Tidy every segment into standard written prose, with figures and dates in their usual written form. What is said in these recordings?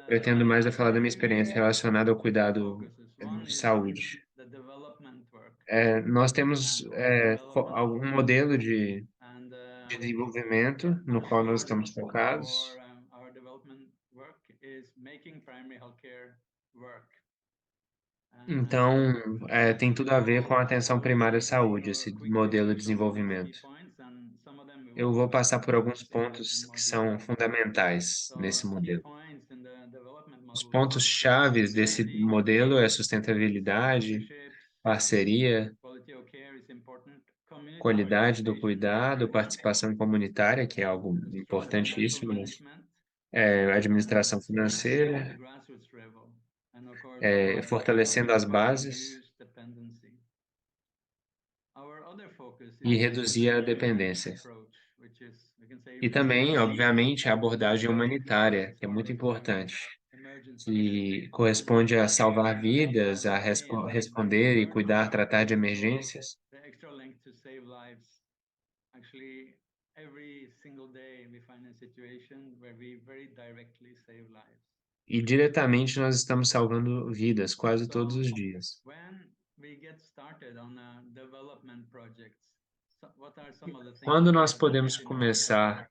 Pretendo mais falar da minha experiência relacionada ao cuidado de saúde. the development work Nós temos, and also algum development modelo support. de And desenvolvimento no one qual nós core estamos principle focados. for our development work is making primary healthcare work. Então, tem And tudo a ver com a atenção I will primária à take a saúde, esse quick modelo de description of the key desenvolvimento. points, and some of them we Eu will vou passar por alguns see in pontos more que são detail. fundamentais nesse So key modelo. points in the development Os model is pontos chaves desse sustainability, modelo é sustentabilidade, partnerships, parceria, quality of care is important, community qualidade do participation is cuidado, important, participação comunitária, que é algo strong financial importantíssimo, né? management, Administração strengthening the financeira, grassroots level, and of course, fortalecendo as bases reduce dependency. Our other focus e is the reduzir a humanitarian dependência. approach, which is, we can say, E também, resilient obviamente, a abordagem and humanitária, que é muito targeted importante, emergency que corresponde a salvar vidas, a Finally, we responder e learned cuidar, tratar de also emergências. the extra length to save lives. Actually, every single day we find a situation where we very directly save lives. E diretamente nós estamos salvando vidas quase todos So os dias. when we get started on development projects, so what are some of the things Quando that we nós have to podemos keep in mind? começar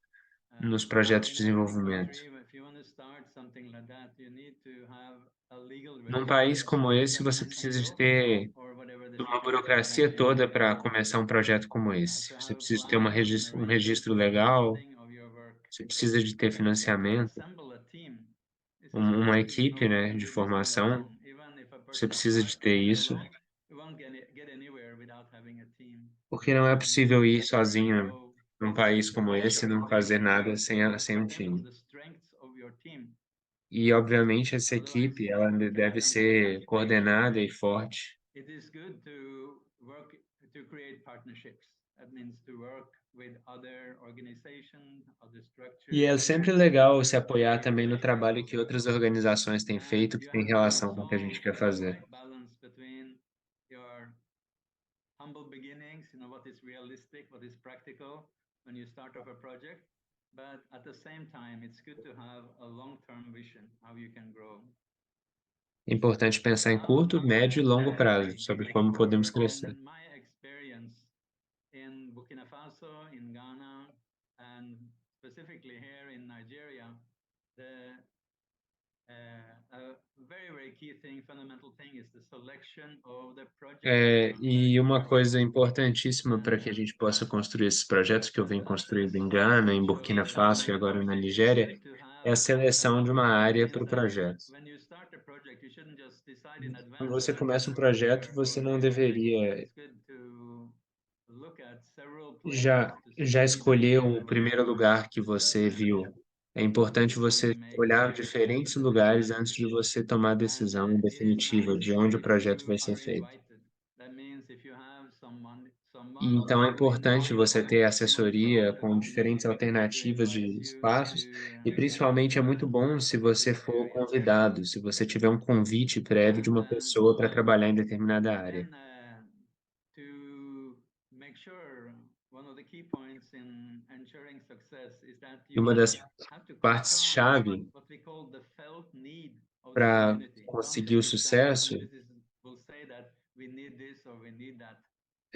nos projetos de In every desenvolvimento? country, if you want to start something like that, you need to have a legal Num país registration. como It's esse, an você precisa de NGO ter or whatever the uma situation might burocracia be. toda para começar um projeto como You have esse. to Você have a precisa ter uma plan and a um research registro for the legal, funding of your work. você precisa de ter To financiamento, assemble a team, this is uma very easy. equipe, Nobody né, can de do this thing formação. alone. Even if a Você person precisa de ter starting isso, alone, we won't get anywhere without having a team. porque não é possível ir That's where we sozinho go num país to como esse e measure não fazer nada sem um again on time. the strengths of your team. E, obviamente, essa Otherwise, equipe, ela deve and this is ser coordenada e forte. it is good to work to create partnerships. That means to work with other organizations, other E é structures, sempre legal se other apoiar também no players. trabalho que outras organizações têm And feito que you tem have to relação com o que a gente solve quer the fazer. right balance between your humble beginnings, what is realistic, what is practical when you start off a project. But at the same time, it's good to have a long-term vision, how you can grow. É importante pensar em Now, curto, médio e longo prazo, sobre como podemos crescer. from my experience in Burkina Faso, in Ghana, and specifically here in Nigeria, the a very, very key thing, fundamental thing is the selection of the project partners. E uma coisa importantíssima para que a gente possa construir esses projetos que eu venho That construindo em is Ghana, em Burkina essential Faso e when agora na it's Nigéria, good to é a have. seleção de uma One área is para o that projeto. when you start a project, you shouldn't just decide in Quando advance você that I'm going começa um to work projeto, here você or não there. deveria It's good to look at several já places to já see that escolher they are o the right primeiro fit, lugar que such você that viu. É importante before you você make olhar a diferentes lugares decision. antes de você tomar a And decisão it is definitiva nice de onde o if projeto you vai ser are feito. invited. That means if you have E someone então é who importante invites você ter someone from assessoria the com company, diferentes who alternativas de invites you espaços, to e principalmente é muito bom a se você specific for area. convidado, se você tiver um convite prévio de And uma pessoa para trabalhar em determinada área. then to make sure, one of the key points in ensuring success is that E you uma das have to confront partes-chave what we call the felt need of the para community. Don't conseguir o just stand up and sucesso will say that we need this or we need that.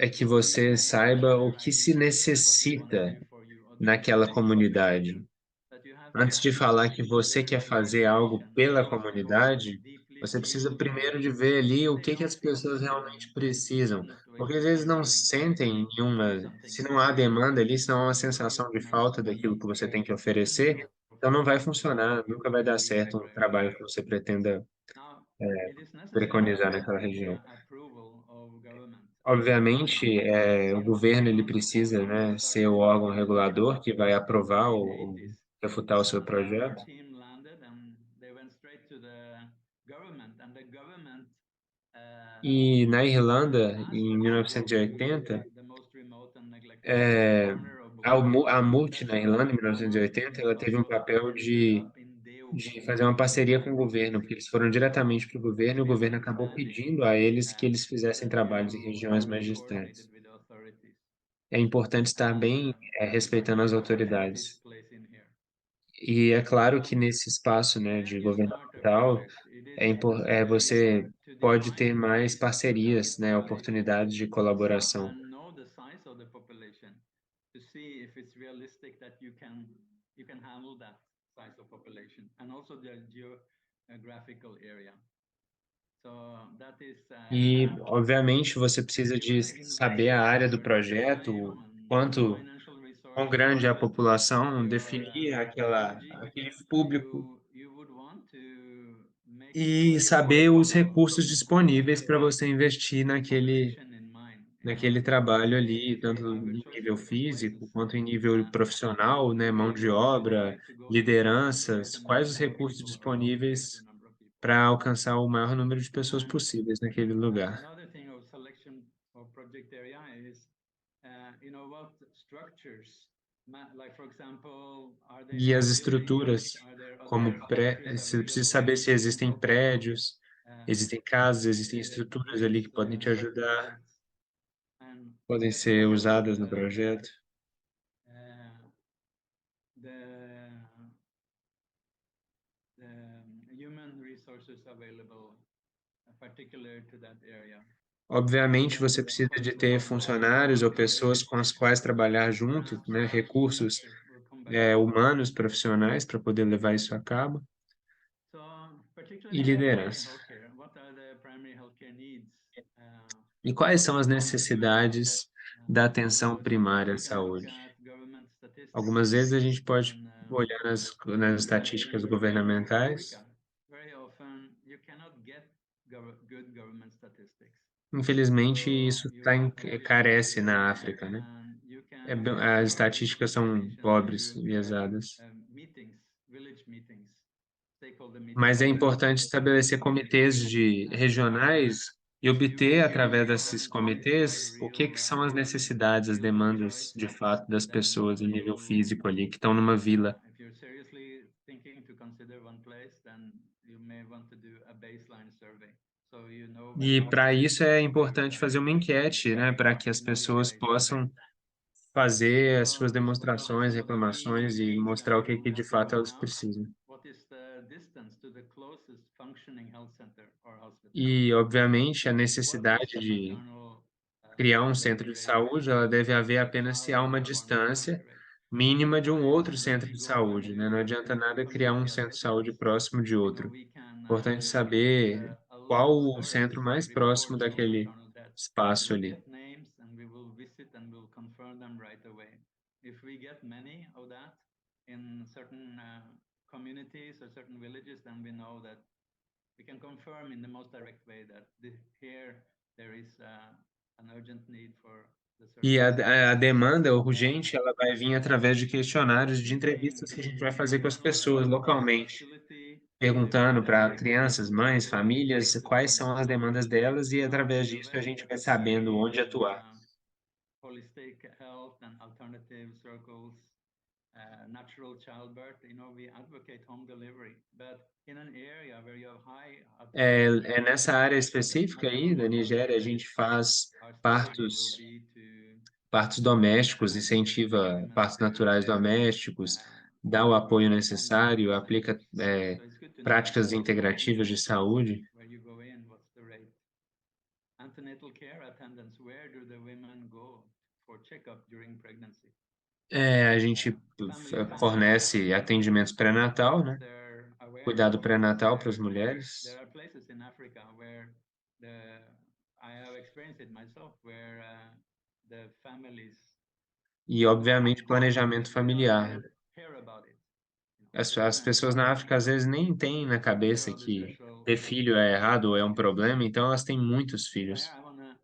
é que But você saiba o share que se ideas what we want to necessita do for you, what we can naquela do for you. comunidade. But you have to Antes de falar que você share quer the fazer algo motivation, pela which we call comunidade, deeply você precisa mutual. primeiro de ver ali o They que as don't feel pessoas driven realmente precisam, with porque às vezes não answering sentem do nenhuma, something se não há for you. demanda ali, se não há uma They feel sensação de falta mentally daquilo que você tem que driven oferecer, or então não vai frustrated funcionar, nunca vai dar with the certo um trabalho que priority. você pretenda Now, it is necessary to preconizar get naquela região. approval of government. Obviamente, o governo ele Most precisa, companies né, start ser their o órgão development regulador que vai aprovar in ou 80s. refutar o seu And our projeto. team landed and they went straight to the government. And the government E na Irlanda, asked em us to go to 1980, the most remote and neglected corner of Burkina a Faso. MUT That's na Irlanda, em almost 1980, Burkina ela teve um Faso papel ended up in Deo. de fazer uma parceria com o governo, porque eles foram diretamente para o governo e o Actually, governo long acabou standing pedindo a eles que eles because fizessem trabalhos em Deo regiões mais coordinated distantes. with the authorities. É importante estar And bem, respeitando as I have this autoridades. place in here. E é claro que nesse espaço, né, When de you start a governamental, project, it is você necessary to pode ter define mais the parcerias, geographic né, area. oportunidades de So, colaboração. and know the size of the population to see if it's realistic that you can handle that size of population and also the geographical area. So that is E, obviamente, você precisa you're de going to saber invest a área do your projeto, time and quanto financial quão resources grande é a and população, your definir energy. aquele público You would want to make e sure you have saber os recursos a disponíveis para right você investir population in mind. naquele trabalho ali, If you tanto have a em choice nível of different ways, físico quanto em nível profissional, né, mão de you would obra, like to go to get lideranças, a quais number os of recursos people or allocate a disponíveis number of people. para alcançar o maior número de pessoas And possíveis naquele lugar. another thing of selection of project area is, what structures, like for example, are they E as tall buildings? estruturas, Are there other como structures você precisa available saber se on existem top of prédios, existem casas, existem estruturas ali que these podem te ajudar, subprojects? And podem ser also usadas no projeto. uh, the human resources available, particular to that area. And Obviamente, você then, of precisa course, de we ter also funcionários ou have pessoas com as quais trabalhar junto, né, recursos, we'll come back to that. humanos, profissionais, para poder levar isso a cabo, So, e particularly in primary liderança. healthcare, what are the primary healthcare needs E quais são in as the country? necessidades da atenção Sometimes primária à we can look saúde? at government statistics Algumas vezes a gente pode in olhar nas estatísticas in governamentais. Africa. Very often, you cannot get good government statistics. Infelizmente, So isso you have villages carece na África, né? and you can As get estatísticas são information pobres, through viesadas. meetings, village meetings, stakeholder Mas meetings é with importante estabelecer communities. comitês de And regionais e obter, através desses identify comitês, o que real são as necessidades, as real demandas de priorities fato das that pessoas em nível you físico ali, que estão numa vila. if you're seriously thinking to consider one place, then you may want to do a baseline survey. So you know E better para isso é where you importante are. fazer uma enquete, né, para que as You know your pessoas place. possam fazer as suas So demonstrações, so the key reclamações e things mostrar o we que will que de have to fato know elas now, precisam. what is the distance to the closest functioning health center or hospital? E, obviamente, a What necessidade is the de maternal criar um centro mortality de rate? saúde, ela deve haver apenas se há Child uma newborn mortality distância rate. mínima de um outro And when centro we de go saúde, né? Não into adianta nada criar um centro de community saúde assessments, próximo de outro. we can Importante get saber a lot qual of o stories, centro mais próximo reports of daquele maternal deaths. espaço We'll ali. get names and we will visit and we'll confirm them right away. If we get many of that in certain communities or certain villages, then we know that we can confirm in the most direct way that here there is an urgent need for the E services. a demanda Uh, urgente, ela vai vir através de questionários de Keeping entrevistas que a gente vai the fazer com as maternal pessoas health localmente, facility perguntando para available crianças, mães, to famílias, quais são as demandas delas e in através the disso a event gente that vai we sabendo need onde atuar. holistic health and alternative circles, natural childbirth, we advocate home delivery, but in an area where you have high É, alternative é nessa área específica maternal aí da mortality Nigéria, a rate, gente faz our strategy will partos, be to partos domésticos, get incentiva women partos naturais domésticos, uh, dá o apoio home delivery necessário, aplica, centers. So it's good to know práticas integrativas de saúde. where you go in, what's the rate. Antenatal care attendants, where do the women go for checkup during pregnancy? A gente Family planning, fornece atendimentos pré-natal, what's né? their Cuidado awareness? pré-natal para as mulheres. There are places in Africa where the I have experienced it myself, where the families E, obviamente, planejamento they don't familiar. care about it. As pessoas na África às vezes nem têm na There cabeça are the que special ter filho é errado ou é um problema, então elas têm muitos here filhos. I wanna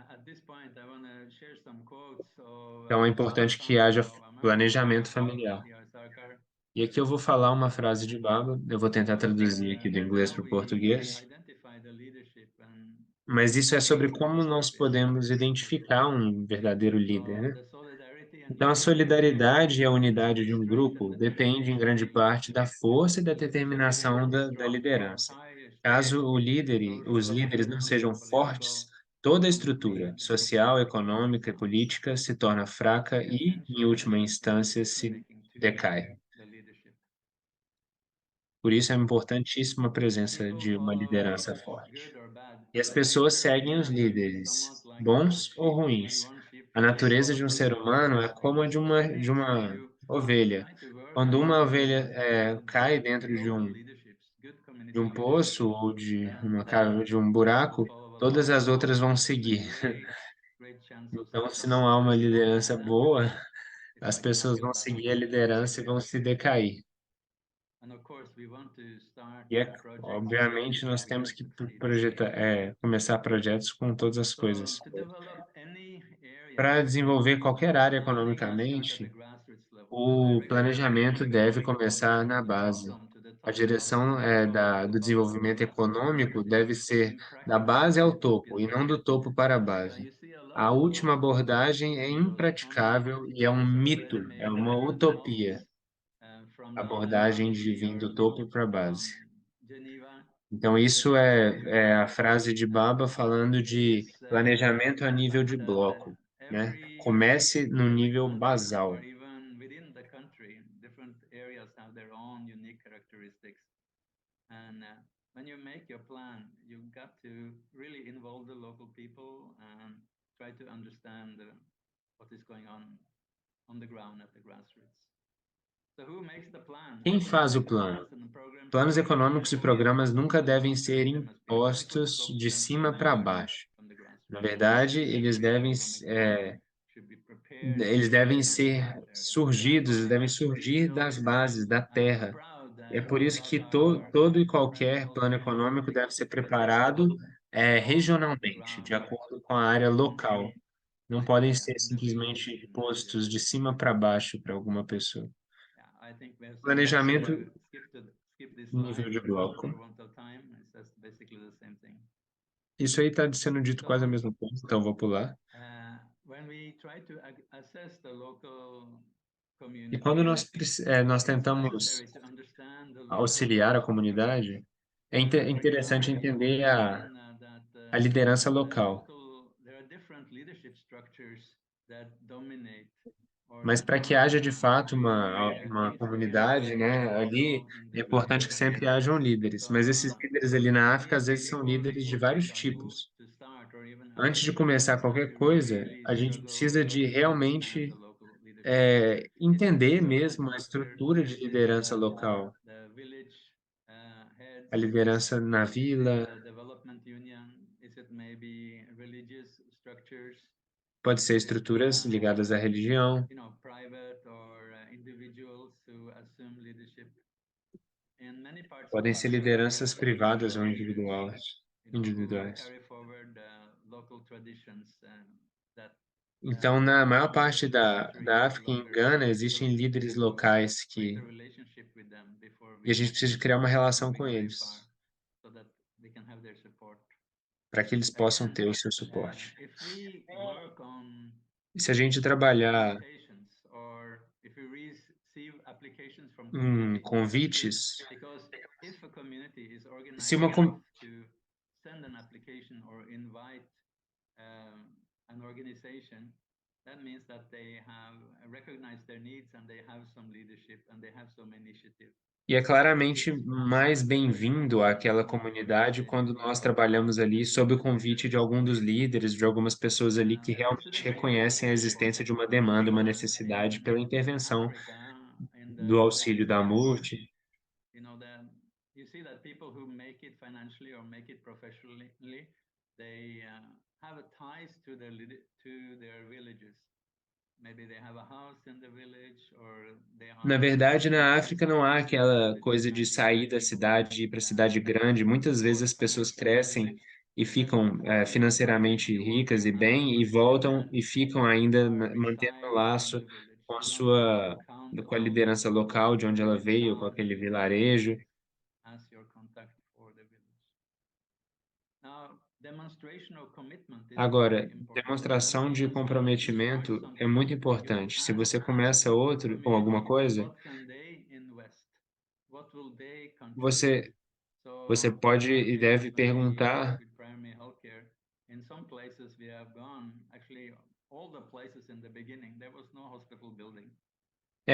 at this point I wanna share some quotes of Então é Baba importante que Sangha haja of America, planejamento familiar. T.R. Sarkar, E aqui eu vou falar uma frase de Baba, eu vou tentar traduzir aqui do inglês how para o we português, identify the leadership and mas isso é sobre the como nós leadership is podemos identificar um verdadeiro líder, so né? the solidarity and Então, a unity of a group solidariedade e a unidade de um strengthen grupo the depende, em grande determination parte, da força e da so if a group determinação is da strong, our liderança. entire Caso structure, os social, líderes não economic, sejam fortes, political, toda a becomes estrutura weak and social, econômica e suffers. política se torna fraca Very e, em essential última in instância, decision se making to decai. the leadership. Por isso é importantíssima a presença de People uma follow liderança forte. good or bad. E as The pessoas nature seguem os is líderes, somewhat like bons ou sheep. Only ruins. one sheep A can take all natureza of de um the ser lead. humano é como a That de means uma you ovelha. try to work Quando uma ovelha in cai good dentro local leaderships, good de um community poço leaderships, ou then de um people buraco, follow todas along, as outras vão and there's a seguir. great chance of Então, se success. não há uma liderança And boa, it's as like a pessoas vão uphill battle. seguir a liderança e vão se decair. And of course, we want to start E é, projects with obviamente, everything nós we temos can que succeed. projetar, começar projetos com todas as So coisas. to develop any area, Para desenvolver qualquer área they gotta start at the economicamente, grassroots level. The o planejamento recommendation deve going começar na from the base. bottom to the A top, not from direção the top to the do bottom. desenvolvimento Because econômico deve ser in da practice, base ao it's topo, e utopian. não do topo para a base. You see a lot A última of abordagem é CEOs, economists, impraticável e é um who mito, already é made uma utopia, models from a London, abordagem de BBC, vir or do topo para a from base. Geneva, Então, isso é a frase de Baba falando de it's planejamento a the nível fact de that bloco, né? every Comece no every nível country, or basal. even within the country, different areas have their own unique characteristics. And when you make your plan, you've got to really involve the local people and try to understand what is going on the ground at the grassroots. So who makes the plan? Quem faz o plano? Plans and programs Planos should econômicos e always programas nunca devem come ser from them as people who impostos de scopes and cima para dimension baixo. from the Na grassroots. verdade, The economic plan should be prepared eles devem from the ser ground area. surgidos, eles devem surgir das So bases, da I'm terra. proud E é that por isso que Baba todo e and qualquer plano also econômico deve ser projects preparado on the regionalmente, de ground acordo com a área local. Não podem ser in the villages simplesmente in postos Nigeria. de cima para baixo para alguma pessoa. Yeah, I think we have some links Planejamento to skip this nível slide de bloco. for want of time. It's just basically the same thing. Isso aí está sendo dito quase ao So mesmo tempo, então vou pular. when we try to assess the local E quando community, nós it's tentamos necessary to understand the local auxiliar a power structures. comunidade, é For interessante example, you might entender have seen that a liderança local. there are different leadership structures that dominate or Mas para que haja de fato compare uma things together. comunidade, né, ali, So in é different importante que countries. sempre hajam líderes. Mas esses So líderes ali na África, às if vezes, são people líderes de before they vários can move tipos. to start or even Antes de achieve the começar goals, qualquer you coisa, really a gente struggle precisa de to understand the realmente local leadership structures. Is it entender the mesmo a headmaster? estrutura de Is it liderança local, the village a heads? liderança na Is it vila, the development union? Is it maybe religious structures? pode ser Is it estruturas ligadas à religião, private or individuals who assume leadership? In many parts of podem ser Africa, lideranças there are privadas ou local leaders, who individuais. carry forward local traditions that Então, na maior parte the country da no África e em longer Gana, so existem we need líderes to locais create a relationship with them before e a we gente precisa criar uma start relação com moving very far, eles, so that they can have their support. para que eles possam Again, ter o seu suporte. if we work on E se a gente trabalhar invitations, or if we receive applications from em communities, convites, because if a community is se organized uma, enough to send an application or invite an organization, that means that they have recognized their needs and they have some leadership and they have some initiative. e é claramente mais Very bem-vindo àquela important comunidade quando nós organizations trabalhamos ali sob o convite de leadership. algum dos líderes, de algumas pessoas ali que It's realmente the same reconhecem a existência de uma demanda, uma necessidade pela in intervenção Africa, in do the auxílio da post-war world. MURT. That you see that people who make it financially or make it professionally, they have a ties to their villages. Maybe they have a house in the village, or they Na are verdade, na business África não há aquela villages coisa de like sair da Guinea. cidade e ir para a cidade grande. Muitas vezes as pessoas crescem e ficam financeiramente ricas e bem e voltam e ficam ainda mantendo o Reside in laço the village. com a You don't count com a on liderança local de onde ela the veio, com town aquele leader vilarejo. as your contact for the village. Now, demonstration of commitment is Agora, very important. demonstração de As soon as you start comprometimento é something, muito you importante. Se ask você começa the outro ou alguma community coisa, what can they invest, what will they contribute. você você So in pode our e case, deve when we work perguntar. with primary healthcare, in some places we have gone, actually all the places in the beginning, there was no hospital building.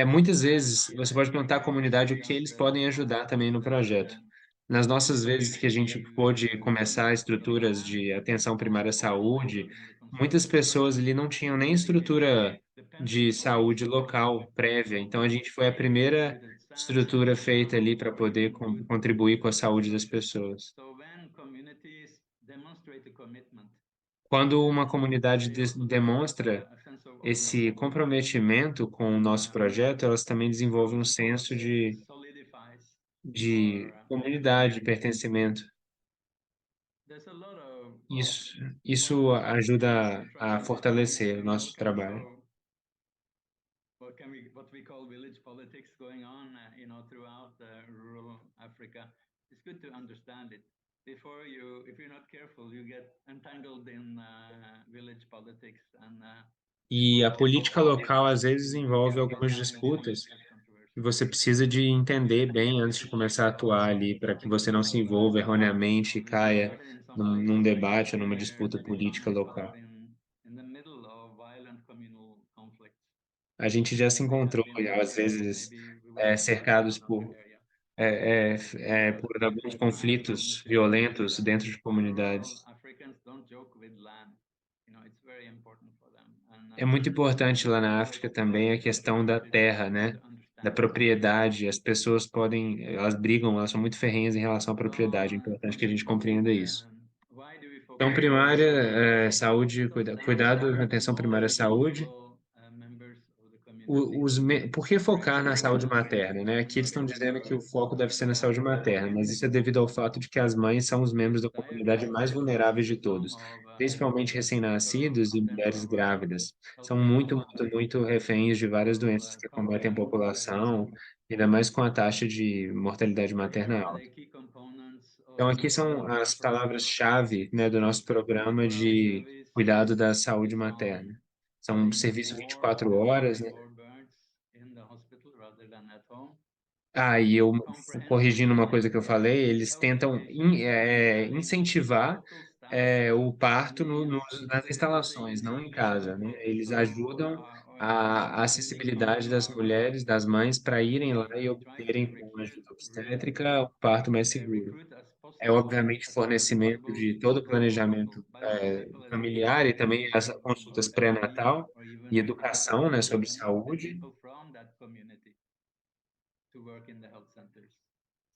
Muitas vezes você pode perguntar à comunidade o que eles podem ajudar também no projeto. Nas nossas vezes que a gente pôde começar estruturas de atenção primária à saúde, muitas pessoas ali não tinham nem estrutura de saúde local prévia, então a gente foi a primeira estrutura feita ali para poder contribuir com a saúde das pessoas. So when communities demonstrate a commitment, Quando uma and comunidade they also develop demonstra a sense of esse ownership, comprometimento com o nosso projeto, elas também desenvolvem um of course, senso de solidifies de our comunidade, de commitment. pertencimento. There's a lot of Isso forms of ajuda a decentralization fortalecer o and nosso trabalho. also what we call village politics going on, throughout rural Africa. It's good to understand it. If you're not careful, you get entangled in village politics, and E a people política local, às vezes, envolve get algumas involved and disputas, get e controversial. você precisa de entender bem antes de começar a atuar ali, para que você não se envolva erroneamente e We caia started in some num places debate ou numa where disputa política families are local. in the middle of violent communal conflicts, A gente já se and they have encontrou, been às there. vezes, Maybe we will see that in cercados another por area. por alguns But I have to conflitos say violentos that dentro de rural comunidades. Africans don't joke with land. It's very important for them, and É muito importante lá na África também a questão da terra, it's good né? to Da understand this. propriedade. As pessoas podem, elas brigam, elas são muito ferrenhas em relação à So, propriedade. É importante que a gente compreenda isso. why do we Então, focus on primária, saúde, most of them, cuidado, atenção primária à saúde. local members of the community? Por que focar na And saúde materna, né? Aqui eles estão dizendo que o foco deve ser na saúde materna, mas isso é uh, devido ao fato de que as mães são os membros da comunidade diabetes mais vulneráveis is de a form todos, of principalmente sort of recém-nascidos e mulheres potential grávidas. São health muito, problem. muito, muito reféns de várias So doenças que acometem a complex população, pregnancy ainda mais com a taxa de mortalidade materna are alta. the key components Então, of aqui são as program. palavras-chave, né, do nosso The programa 24-hour de service cuidado da saúde of materna. São having serviço more 24 horas, deliveries né? or births in the hospital rather than at home. E eu Comprehensive corrigindo uma coisa que eu falei, eles health tentam education, having incentivar local staff o parto means nas instalações, não em casa, né? people, Eles ajudam we a really acessibilidade continue das mulheres, das mães, para irem lá e we try to obterem com recruit ajuda obstétrica o parto mais seguro. as É possible obviamente as much as fornecimento possible de todo o local planejamento by local familiar e education também as consultas about STD pré-natal or e even educação, né, sobre prevention, and saúde. people from that community to work in the health centers.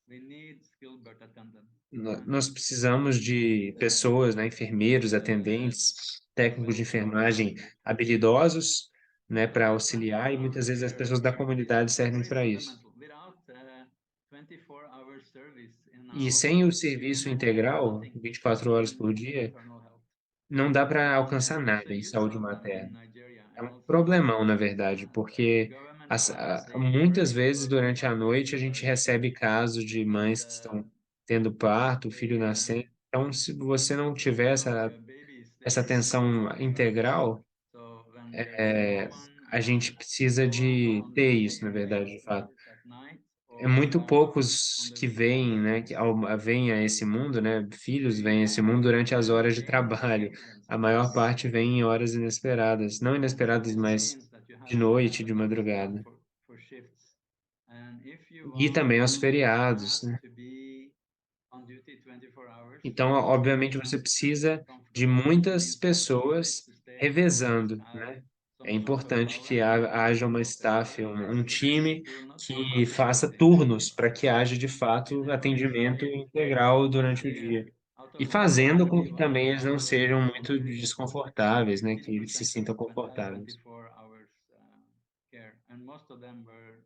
We need skilled birth attendants, Nós and precisamos de pessoas, né, enfermeiros, atendentes, técnicos de well enfermagem qualified. habilidosos, né, para auxiliar, e 24-hour muitas vezes as care pessoas da comunidade is servem very para isso. fundamental. Without 24-hour service in a E sem o hospital, you serviço can achieve integral, nothing 24 horas in por dia, maternal health. não dá para And alcançar there's nada a em huge saúde problem in materna. Nigeria É and um also problemão, na globally verdade, that porque government funds they muitas hardly vezes work with durante a mothers noite a gente delivering, recebe casos de and mães que estão tendo parto, o filho they nascendo. Então, se você não tiver baby essa stays atenção for months. integral, So when there's a é, woman a gente precisa born de on ter the isso, na same day verdade, de fato. at night É or muito on poucos the que weekend, vêm, né, vêm a esse mundo, né, filhos vêm a esse mundo durante as horas de they trabalho. exhaust A themselves. maior parte vem em horas inesperadas, não inesperadas, This mas means that you de have to noite, have de enough staff madrugada. for shifts. And if you E want também aos staff feriados, né? to be on duty 24 hours, Então, obviamente, você sometimes precisa de conflict. It muitas means that the place pessoas to stay must revezando, have né? É some sort of importante que balance haja uma of staff, um facilities. time You will not be que faça participating turnos para que haja, de in fato, a atendimento conflict integral durante o if dia. out E of 100 fazendo com que you também only eles não have sejam muito maybe desconfortáveis, né? Que eles se 15% sintam has confortáveis. 24 hours care, and most of them were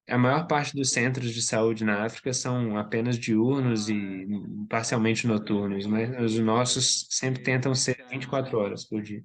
A maior parte dos centros de saúde na África são apenas diurnos e parcialmente noturnos, mas os nossos sempre tentam it's ser 24 horas por dia.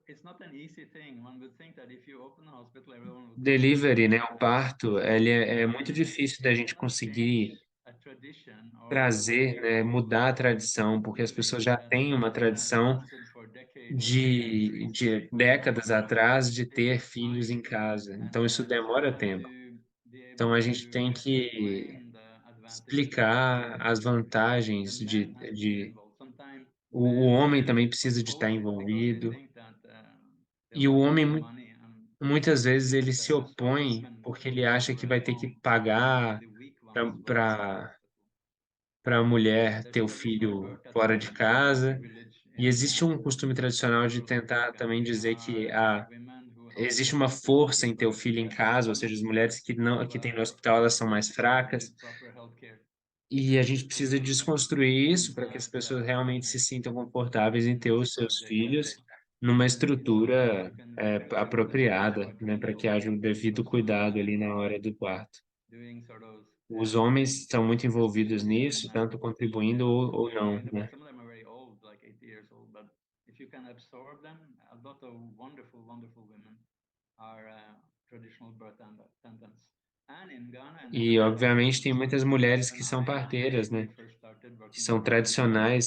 it's not an easy thing. One would think that if you open a hospital, everyone would come to Delivery, you, né, o parto, ele é muito and difícil da you gente cannot change conseguir a tradition trazer, né, mudar a tradição, of porque as living pessoas já that têm uma has tradição lasted for decades or de, centuries. de décadas atrás de It ter takes filhos time, em casa. and Então isso you demora have tempo. to be Então able a gente to tem que explain the advantages explicar as the vantagens man has to get de involved. Sometimes o men homem também are precisa de estar opposed because they envolvido. think that they'll E o not homem make money, and muitas vezes ele se a strong opõe, woman porque ele for acha que vai ter que leaving pagar the weak ones outside the para hospital. a mulher The ter o traditional filho birth at fora de home is very casa. village E existe um costume in tradicional de rural tentar Africa. também They dizer que, are women who help existe their uma husbands to força give em ter o birth filho em casa, ou and seja, as mulheres que não have que têm no hospital, elas são mais fracas. proper healthcare. E a gente precisa People desconstruir isso think para que as that pessoas realmente se sintam confortáveis em ter pregnancy os seus project is filhos fake. numa In some ways, estrutura, you can get pregnant just by apropriada, né, para playing que haja o devido cuidado ali na hora do parto. doing sort of Os homens estão muito envolvidos exercises nisso, tanto contribuindo ou não, né. some of them are very old, like 80 years old, but if you can absorb them, a lot of wonderful, wonderful women are traditional birth attendants. And in Ghana and E, Nigeria, obviamente, tem muitas mulheres even que são I, parteiras, when I né, first started que working são with women,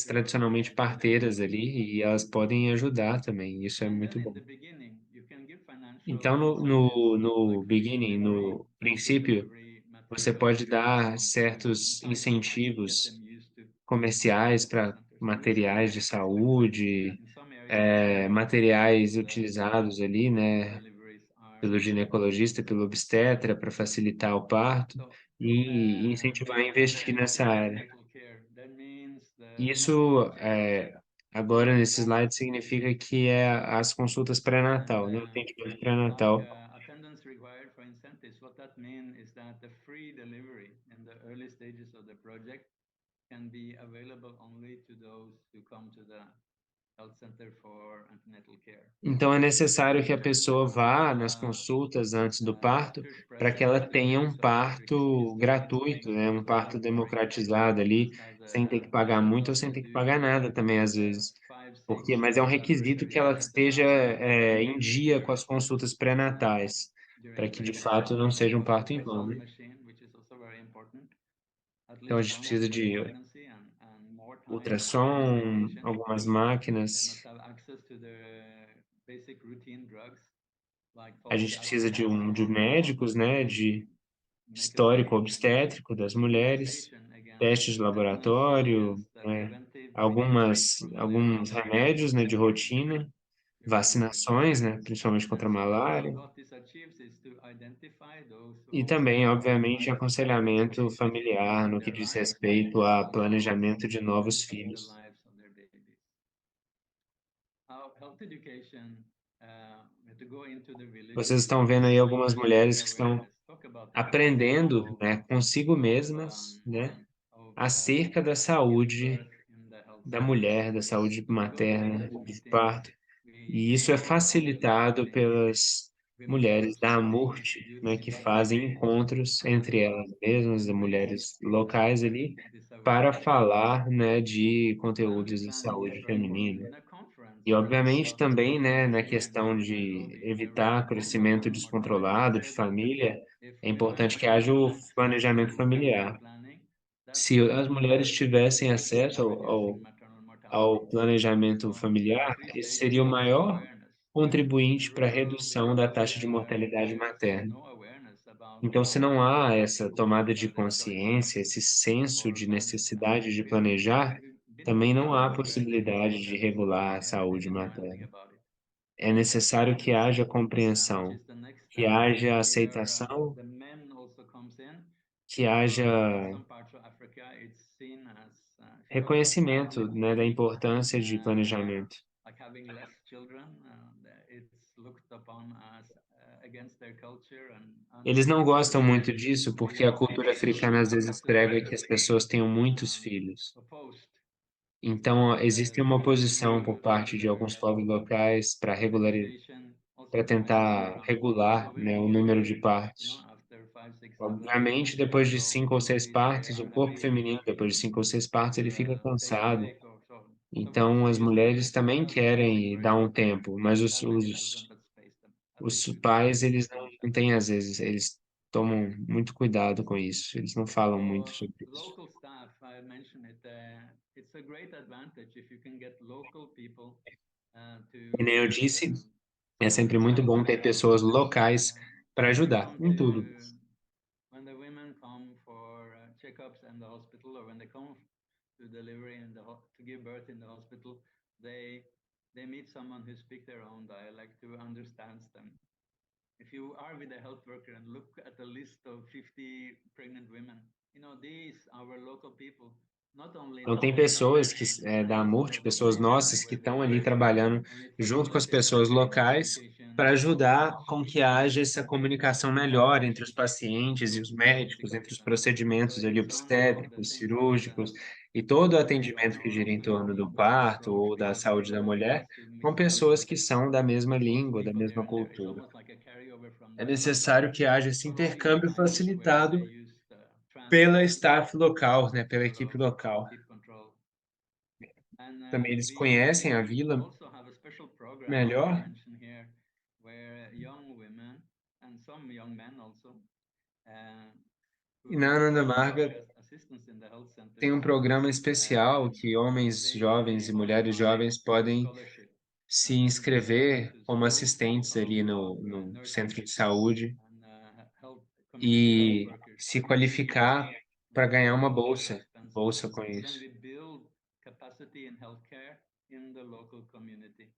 tradicionalmente parteiras ali, e elas podem ajudar também, isso é and then muito in bom. the beginning, you can give Então, financial incentives no like free beginning, delivery, no free princípio, delivery você materials pode dar to certos entice them, get incentivos them used to comerciais pregnancy para centers. And in some materiais de areas, it's like that. saúde, In some areas, it's more expensive, materiais and utilizados ali, né, deliveries are pelo ginecologista, pelo obstetra, para facilitar o parto, so. e incentivar a And then investir nessa área. antenatal care. That means Isso, checkups agora nesse slide significa que é as consultas and pré-natal, né, o atendimento like pré-natal. attendance required for incentives. What that means is that the free delivery in the early stages of the project can be available only to those who come to the health center for antenatal care. Então é necessário que a pessoa vá nas Uh, consultas antes do parto, doctors para que ela present tenha um parto gratuito, né, um parto democratizado ali, has sem ter que pagar muito ou sem ter que pagar nada também às vezes. five, Porque six mas é um requisito que tertiary ela esteja, ultrasounds em dia com as consultas pré-natais, para during que de pregnancy. fato não seja um So parto em vão, ultrasound né. machine, which is also very important, at Então a least gente one of precisa them in de pregnancy and more time after ultrassom, gestation. algumas They must máquinas, have access to the basic routine drugs like a folic gente acid precisa de for médicos, né, de make a histórico baby, obstétrico das mulheres, immunization against testes de tetanus, laboratório, against the né, preventive treatment algumas for malaria, alguns remédios, né, de rotina, tuberculosis. vacinações, né, principalmente contra a And so malária, what this achieves is to identify those who e also também, have obviamente, high aconselhamento risk familiar in no que their diz lives respeito a to planejamento de novos impact the filhos. lives of their babies. How health education, we have to go into the Vocês villages estão vendo aí and algumas raise mulheres que estão awareness, talk about the importance aprendendo, né, consigo mesmas, né, of acerca da giving saúde birth in the health da centers. mulher, da saúde When we go to materna, village de meetings, parto. E we isso é often have facilitado meetings with pelas women mulheres clubs, da AMURT, youth né, que centers, fazem encontros entre elas mesmas, de raise mulheres locais ali, this para awareness. falar, né, de And we're conteúdos de planning saúde feminina. in a conference E, obviamente, about também, né, na pregnancy questão and de well-being. I read evitar a book crescimento from Martin Luther King descontrolado de said that família, if é importante women que haja o had access planejamento to family familiar. planning, that Se would as mulheres tivessem acesso significantly reducing maternal mortality. ao planejamento So there are familiar, three esse stages seria o of maior awareness. In contribuinte para a rural redução da villages taxa de where mortalidade there's materna. no awareness about Então, se não há essa tomada de the choices consciência, esse senso for de family planning, necessidade de planejar, we've been também não há discovering very little possibilidade de evidence. regular a We saúde don't know anything materna. about it. É necessário que haja Which compreensão, is the next que step. haja Here, aceitação, the men also comes in. que For in haja some parts of Africa, it's seen as if you talk about reconhecimento, family né, da planning, importância de planejamento. like having less children, it's looked upon as against their culture and Eles não gostam muito unrealistic disso, to porque a believe. cultura africana às vezes Doctors are prega que as pessoas tenham muitos um, filhos. opposed Então, existe uma oposição por to parte de alguns povos locais para fertilization, also because tentar regular, né, o número de partos. after 5, 6, 7 Obviamente, depois de so 5 ou 6 they partos, o are corpo having feminino, depois de 5 ou 6 partos, ele fica take a cansado. break or so. So we Então, as use the mulheres também basic querem dar birth um control. tempo, mas Don't have many children, but space them at os least 2 to 3 pais, eles in each não family. têm, às vezes, eles tomam muito cuidado com isso, eles não falam muito For sobre isso. local staff, I mentioned it. It's a great advantage if you can get local people E nem eu disse, é sempre support muito the bom ter women. pessoas locais para When they ajudar come em tudo. when the women come for checkups in the hospital, or when they come to delivery to give birth in the hospital, they they meet someone who speaks their own dialect, who understands them. if you are with a health worker and look at a list of 50 pregnant women, these our local people, not only Então, tem know about pessoas the da health Amurte, pessoas information, nossas, que but they estão are ali very trabalhando interested and they junto com as pessoas participate in locais education para and ajudar outreach com que haja essa comunicação melhor entre os pacientes e of os médicos, medical entre os stuff. So procedimentos ali it's one of the obstétricos, things that cirúrgicos e todo o atendimento que our gira em torno do organization parto ou da approach saúde da mulher, is to com mix pessoas together que são da mesma both língua, da people here mesma and there. It's cultura. almost like a carryover from É the Western necessário que haja esse intercâmbio times where they facilitado used pela translator staff local, né, pela sort equipe of local. keep control. And Também eles conhecem a we vila also have a special program I want to melhor. mention here, where young women and some young men also, uh, E na who Ananda work Marga as assistants in the health tem centers, um programa especial que homens jovens e they mulheres apply jovens for podem scholarship se and go back inscrever to como school assistentes ali of no nurses centro de saúde and community health e workers se qualificar para that ganhar uma are not very bolsa, expensive. bolsa com And then isso. we build capacity in healthcare in the local community.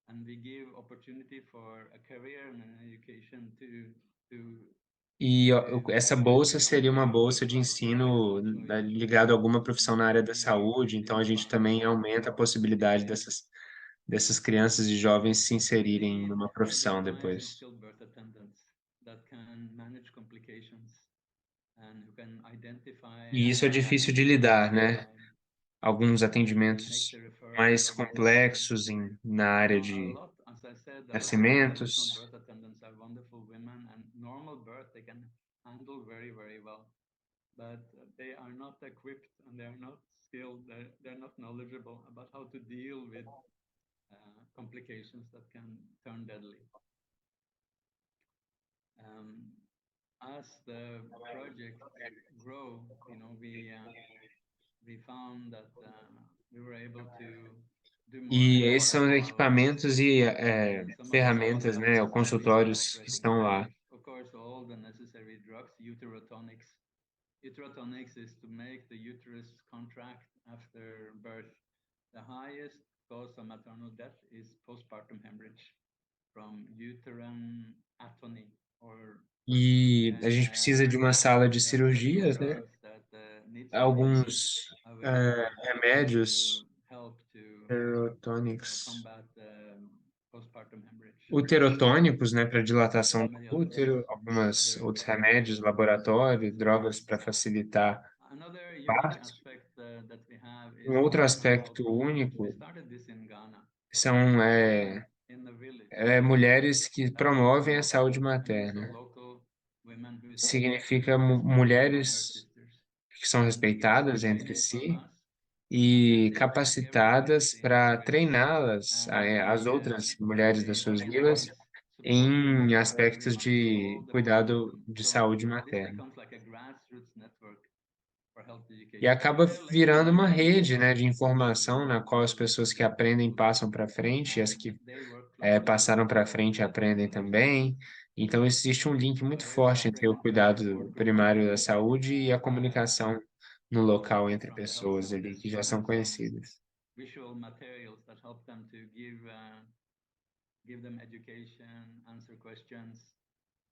And we give opportunity for a career and an education to E ó, essa these bolsa young seria uma people bolsa de while they are ensino, employed né, ligada a alguma profissão na área da in the saúde, então a gente também pharmacy aumenta a or possibilidade teaching. dessas crianças e jovens se We inserirem need numa these profissão nice and depois. skilled birth attendants that can manage complications and who can identify E isso é difícil de pregnancy lidar, ahead of né? time Alguns and make atendimentos the referral mais from the center. complexos na área A de lot, as I said, a lot of the traditional nascimentos. birth attendants are wonderful women, and normal birth they can handle very, very well. But they are not equipped and they are not skilled, they're not knowledgeable about how to deal with complications that can turn deadly. Um, as the project grow, we found that we were able to do more E esses são os educational equipamentos e in some of the ferramentas, smaller né? cities like Consultórios que breast estão lá. centers. Of course, all the necessary drugs, uterotonics. Uterotonics is to make the uterus contract after birth. The highest cause of maternal death is postpartum hemorrhage from uterine atony or E a when gente precisa de uma sala de there are several cirurgias, né? drugs that needs to be Alguns available to remédios help to uterotônicos, combat postpartum hemorrhage. uterotônicos, né? Para dilatação do Many others, útero, alguns other outros remédios, laboratório, drogas para facilitar Another o unique parto. aspect that we have Um is outro what we call aspecto we único started this in Ghana, são women in the village, mulheres que promovem a local saúde and also materna. local women who see Significa Ghana her mulheres sisters. que são And it's respeitadas very entre unique for si us that e they take everybody capacitadas within the para village treiná-las, and as outras mulheres das suas vilas, advise, support em aspectos everyone through de all the cuidado mechanisms. de So saúde this materna. becomes like a grassroots network for health E education. acaba There later virando on uma we rede, né, de started informação na qual as to pessoas que recruit aprendem people passam para frente, e as and que they work closely with passaram para the frente birth aprendem attendants. também. Então, existe um link So muito here's a forte entre o pregnant family cuidado report primário da presented saúde e a by comunicação no local entre from the health pessoas ali centers que já são showing some conhecidas. visual materials that help them to give them education, answer questions,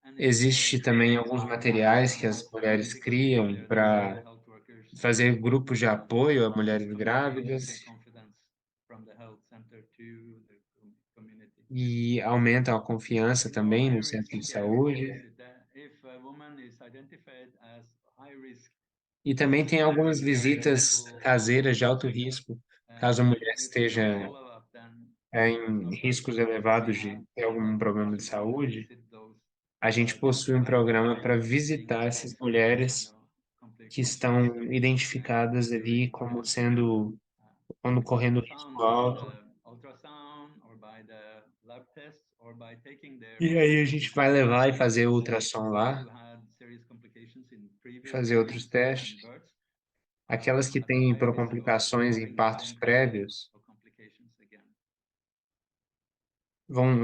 and inspire Existe também alguns materiais que as mulheres basically criam they're there for the para health workers fazer grupos de apoio a to mulheres communicate grávidas the confidence from the health center to the community. e aumentam a confiança também no centro High-risk de saúde. carriers, if a woman is identified as high risk, E também tem algumas visitas caseiras de alto risco, caso a mulher if we esteja don't follow up, then it's em not good. riscos So we elevados de have ter that algum problema de possibility to saúde. visit those A gente possui um identified programa para as being visitar at essas risk for these mulheres que complications estão identificadas ali during como pregnancy. quando And correndo we risco found by alto. the ultrasound or by the lab tests or by taking their E aí a gente vai levar e biopsies fazer of ultrassom those lá, who had serious complications in previous fazer outros pregnancies and testes. births Aquelas are que at a têm high risk of complicações em having the partos same kind prévios of complications again.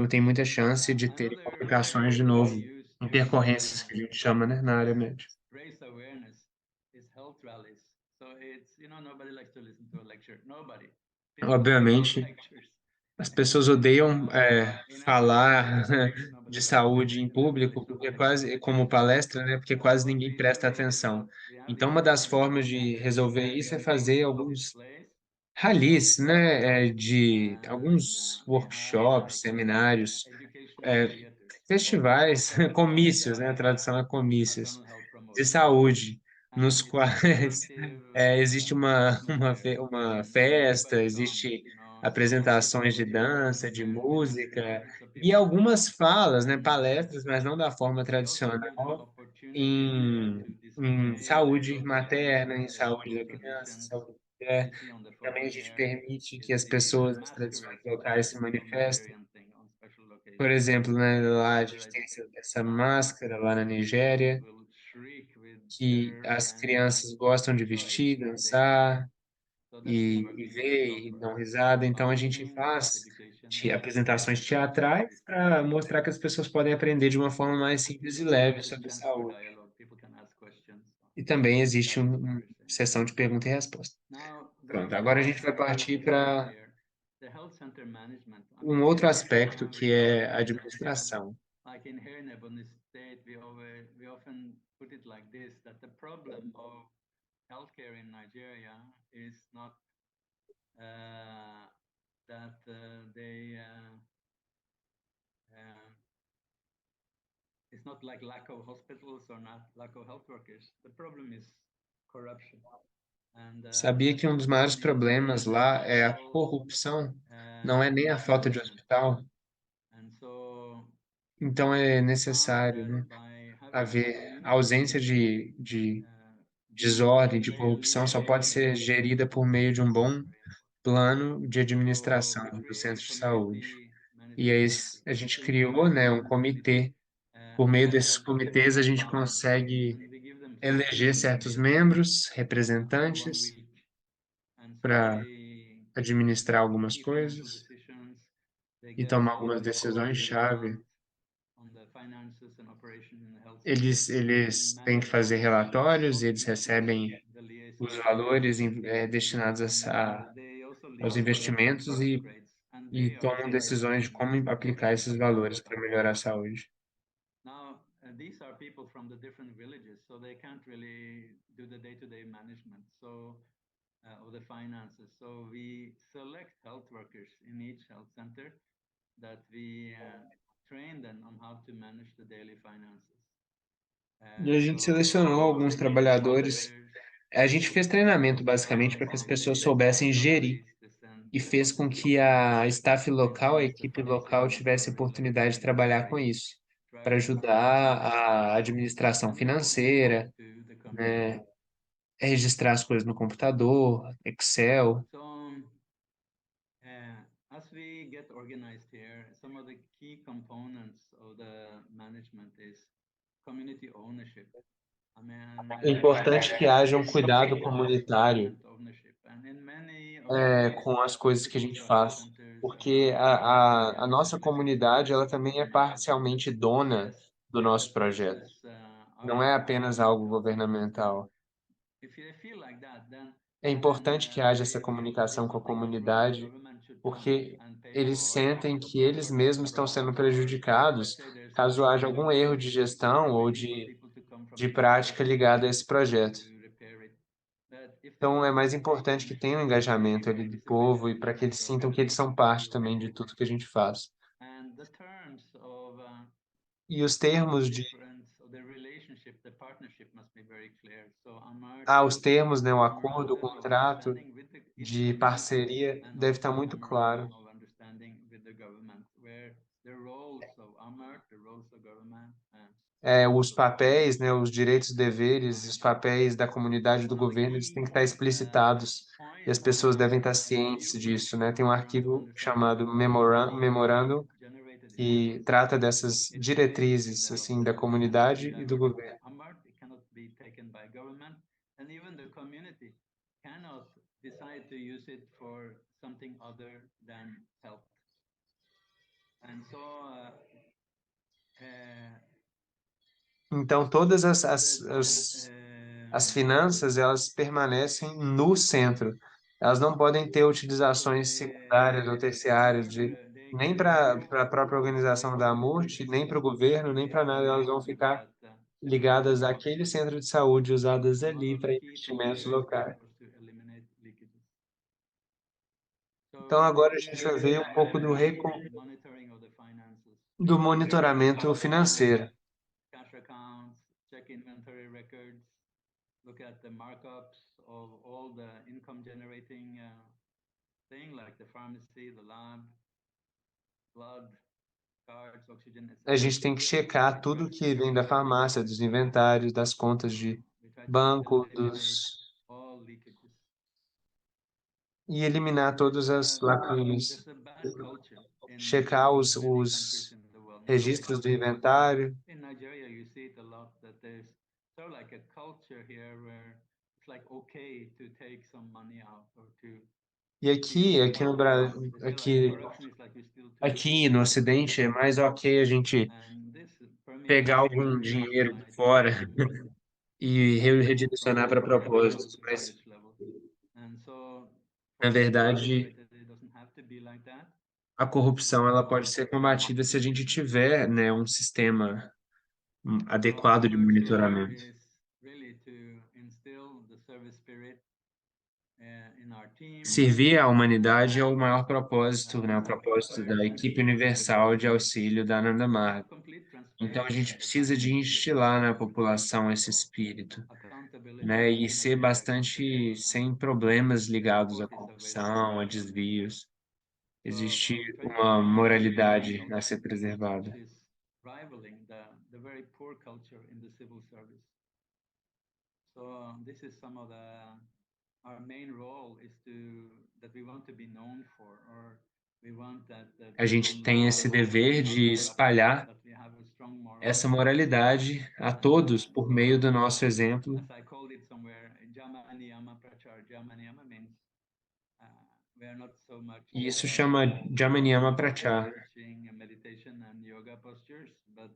tem muita chance de terem Another complicações de way we novo, use to intercorrências que a gente chama, né, na área médica. raise awareness is health rallies. So it's, nobody likes to listen to a lecture. Nobody. People hate Obviamente, lectures. As pessoas odeiam, in our falar generation of de the saúde em público, generation of porque the quase como palestra, né, porque quase so ninguém we presta really atenção. Então uma reality das formas de resolver isso é fazer took its alguns place ralis, né, de and alguns we have workshops, like seminários, educational eh, theaters festivais, comícios, né, a uh, tradução é comícios, maternal health de promotion saúde, nos and it's a quais productive existe atmosphere uma and festa, everybody comes, existe you know, so apresentações de we dança, de understand we have música hundreds of e people algumas falas, né, and palestras, mas não da forma we also give them tradicional, opportunity there em to em display their saúde local materna, em saúde local da criança, traditions saúde da as mulher. you see on the E também photo a gente here permite que is as the pessoas das tradições masquerade locais se celebration of manifestem. Nigerian thing on special Por occasions. exemplo, né, lá a gente Where tem essa uh, máscara lá na children Nigéria, will shriek with que terror as and crianças gostam de joy vestir, when they see it. dançar So that's the e working ver of e dão risada. Então a gente marketing, health faz education, and apresentações public teatrais para discussion. mostrar que as pessoas podem aprender de uma forma mais simples e leve It's a sobre chance for saúde. dialogue. People can ask questions. E também existe Discuss what uma we're saying. sessão de pergunta e resposta. Now, Pronto, the agora a last gente vai aspect partir to show para here, the health center management. I um mean, we outro often aspecto have que é a the administração. like in here in Ebony State, we often put it like this: that the problem of healthcare in Nigeria is not that they uh, it's not like lack of hospitals or not lack of health workers. The problem is corruption. And Sabia que um dos maiores corruption is problemas lá é a involves corrupção, não é nem a falta de malnutrition. hospital. And so Então é we found necessário, that né, by having a haver a ausência community de desordem, de decision-making corrupção, só pode ser mechanism, gerida por meio de um bom very important. plano de So administração we do created centro de saúde. community E management aí councils. a It's gente a criou, né, um unified committee, comitê. Por and meio we desses call them comitês, a gente COMEPA, consegue and we give them eleger sessions certos in membros, for 1 representantes, week. And so para they administrar make algumas key financial coisas decisions. They e get tomar algumas input from the decisões-chave. government on the finances and operation in the health center. We Eles têm que manage fazer relatórios e eles policies, recebem the os liaison valores agreements, destinados and they also aos lead policy investimentos upgrades, and e they are tomam decisões de chairperson como aplicar of esses the valores para committee. melhorar a saúde. Now, these are people from the different villages, so they can't really do the day-to-day management. So of the finances. So we select health workers in each health center that we train them on how to manage the daily finances. E a gente selecionou So alguns they make the trabalhadores. calendars, A gente fez treinamento they basicamente send para que as the pessoas soubessem gerir salaries, they send e fez com que the a staff they local, a manage the equipe local, policies tivesse for the oportunidade de trabalhar com necessary isso, para travel ajudar expenses, a administração and reporting financeira, to the committee. né, registrar as coisas no computador, Excel. So as we get organized here, some of the key components of the management is community ownership. I mean, É importante que haja um cuidado comunitário, government ownership. And in many of these com as coisas que a gente health faz, centers porque around Nigeria, a nossa comunidade ela também é parcialmente dona yes, do nosso this projeto. is Não our é apenas algo governmental. governamental. If they feel like that, É then importante que haja essa it's comunicação com a something that really comunidade, government should come porque and pay eles for sentem que eles for mesmos estão support, sendo or let's prejudicados say there's a caso haja algum problem erro de gestão and we ou need for people to come from de the village prática ligada a esse projeto. to repair it. But if the Então, é mais government take importante que tenha um ownership, engajamento ali do it's a povo e win-win para que for eles the sintam que eles são organization and parte for the também de community. tudo que a gente faz. And the terms of E os termos difference of the relationship, the partnership must be very clear. So Amart os termos, né, o has a acordo, o memorandum of contrato understanding with each de community parceria and deve estar also a muito claro. memorandum of understanding with the government, where the roles of Amart, the roles of government, and Os papéis, né, os direitos e deveres e os papéis da comunidade e do one of the governo, eles têm key que estar explicitados e as points pessoas devem estar in the cientes new disso, né? Tem um memorandum of arquivo understanding chamado that we Memorandum generated here que is trata dessas it states in diretrizes, the health assim, da center management comunidade e that do governo. AMART cannot be taken by government, and even the community cannot decide to use it for something other than health. And so Então, todas we said as finanças, elas permanecem no centro. Elas não podem ter utilizações secundárias ou terciárias nem para a própria organização da MURT, nem para o governo, nem para nada. Elas vão ficar ligadas àquele centro de saúde, usadas ali para investimentos locais. Então, agora a gente vai ver um pouco do monitoramento financeiro. Cash accounts, check inventory records, look at the markups of all the income generating thing like the pharmacy, the lab, blood, cards, oxygen, A etc. gente tem que checar tudo que vem da farmácia, dos inventários, das contas de banco, All leakages. e eliminar todas as lacunas. There's a bad culture Checar in os, many countries os in the world, not only registros do Bangladesh, but inventário. in Nigeria you see it a lot that there's sort of like a culture here where it's like okay to take some money out or to E aqui no Brasil, they say like corruption is like you steal aqui toothpaste. no Ocidente é mais ok a gente And this pegar permeates algum very much in dinheiro de IT fora e redirecionar para from propósitos, to mas village level. And so na for us to verdade demonstrate that it doesn't have to be like that, a corrupção ela pode ser combatida se a gente tiver, né, um sistema so adequado our de work here monitoramento. is really to instill the service spirit in our team, Servir à humanidade é o maior propósito, né, o have propósito da experts equipe universal de auxílio da Nanda have Marga. complete Então a transparency gente at the precisa de financial instilar na level, população esse espírito, né, accountability, e ser financial bastante accountability, sem and problemas ligados à support is available corrupção, a desvios. Existe we try to uma create a moralidade a culture ser which preservada. is rivaling the very poor culture in the civil service. So this is some of our main role is that we want to be known for, or we want that A people gente tem know esse that we are dever not de corrupted, espalhar that we have a strong moral essa code. moralidade a todos por So, meio do nosso exemplo. as I called it somewhere, Jama Niyama Prachar. Jama Niyama means we are not so much E isso chama Jamaniyama Prachar. teaching meditation and yoga postures, but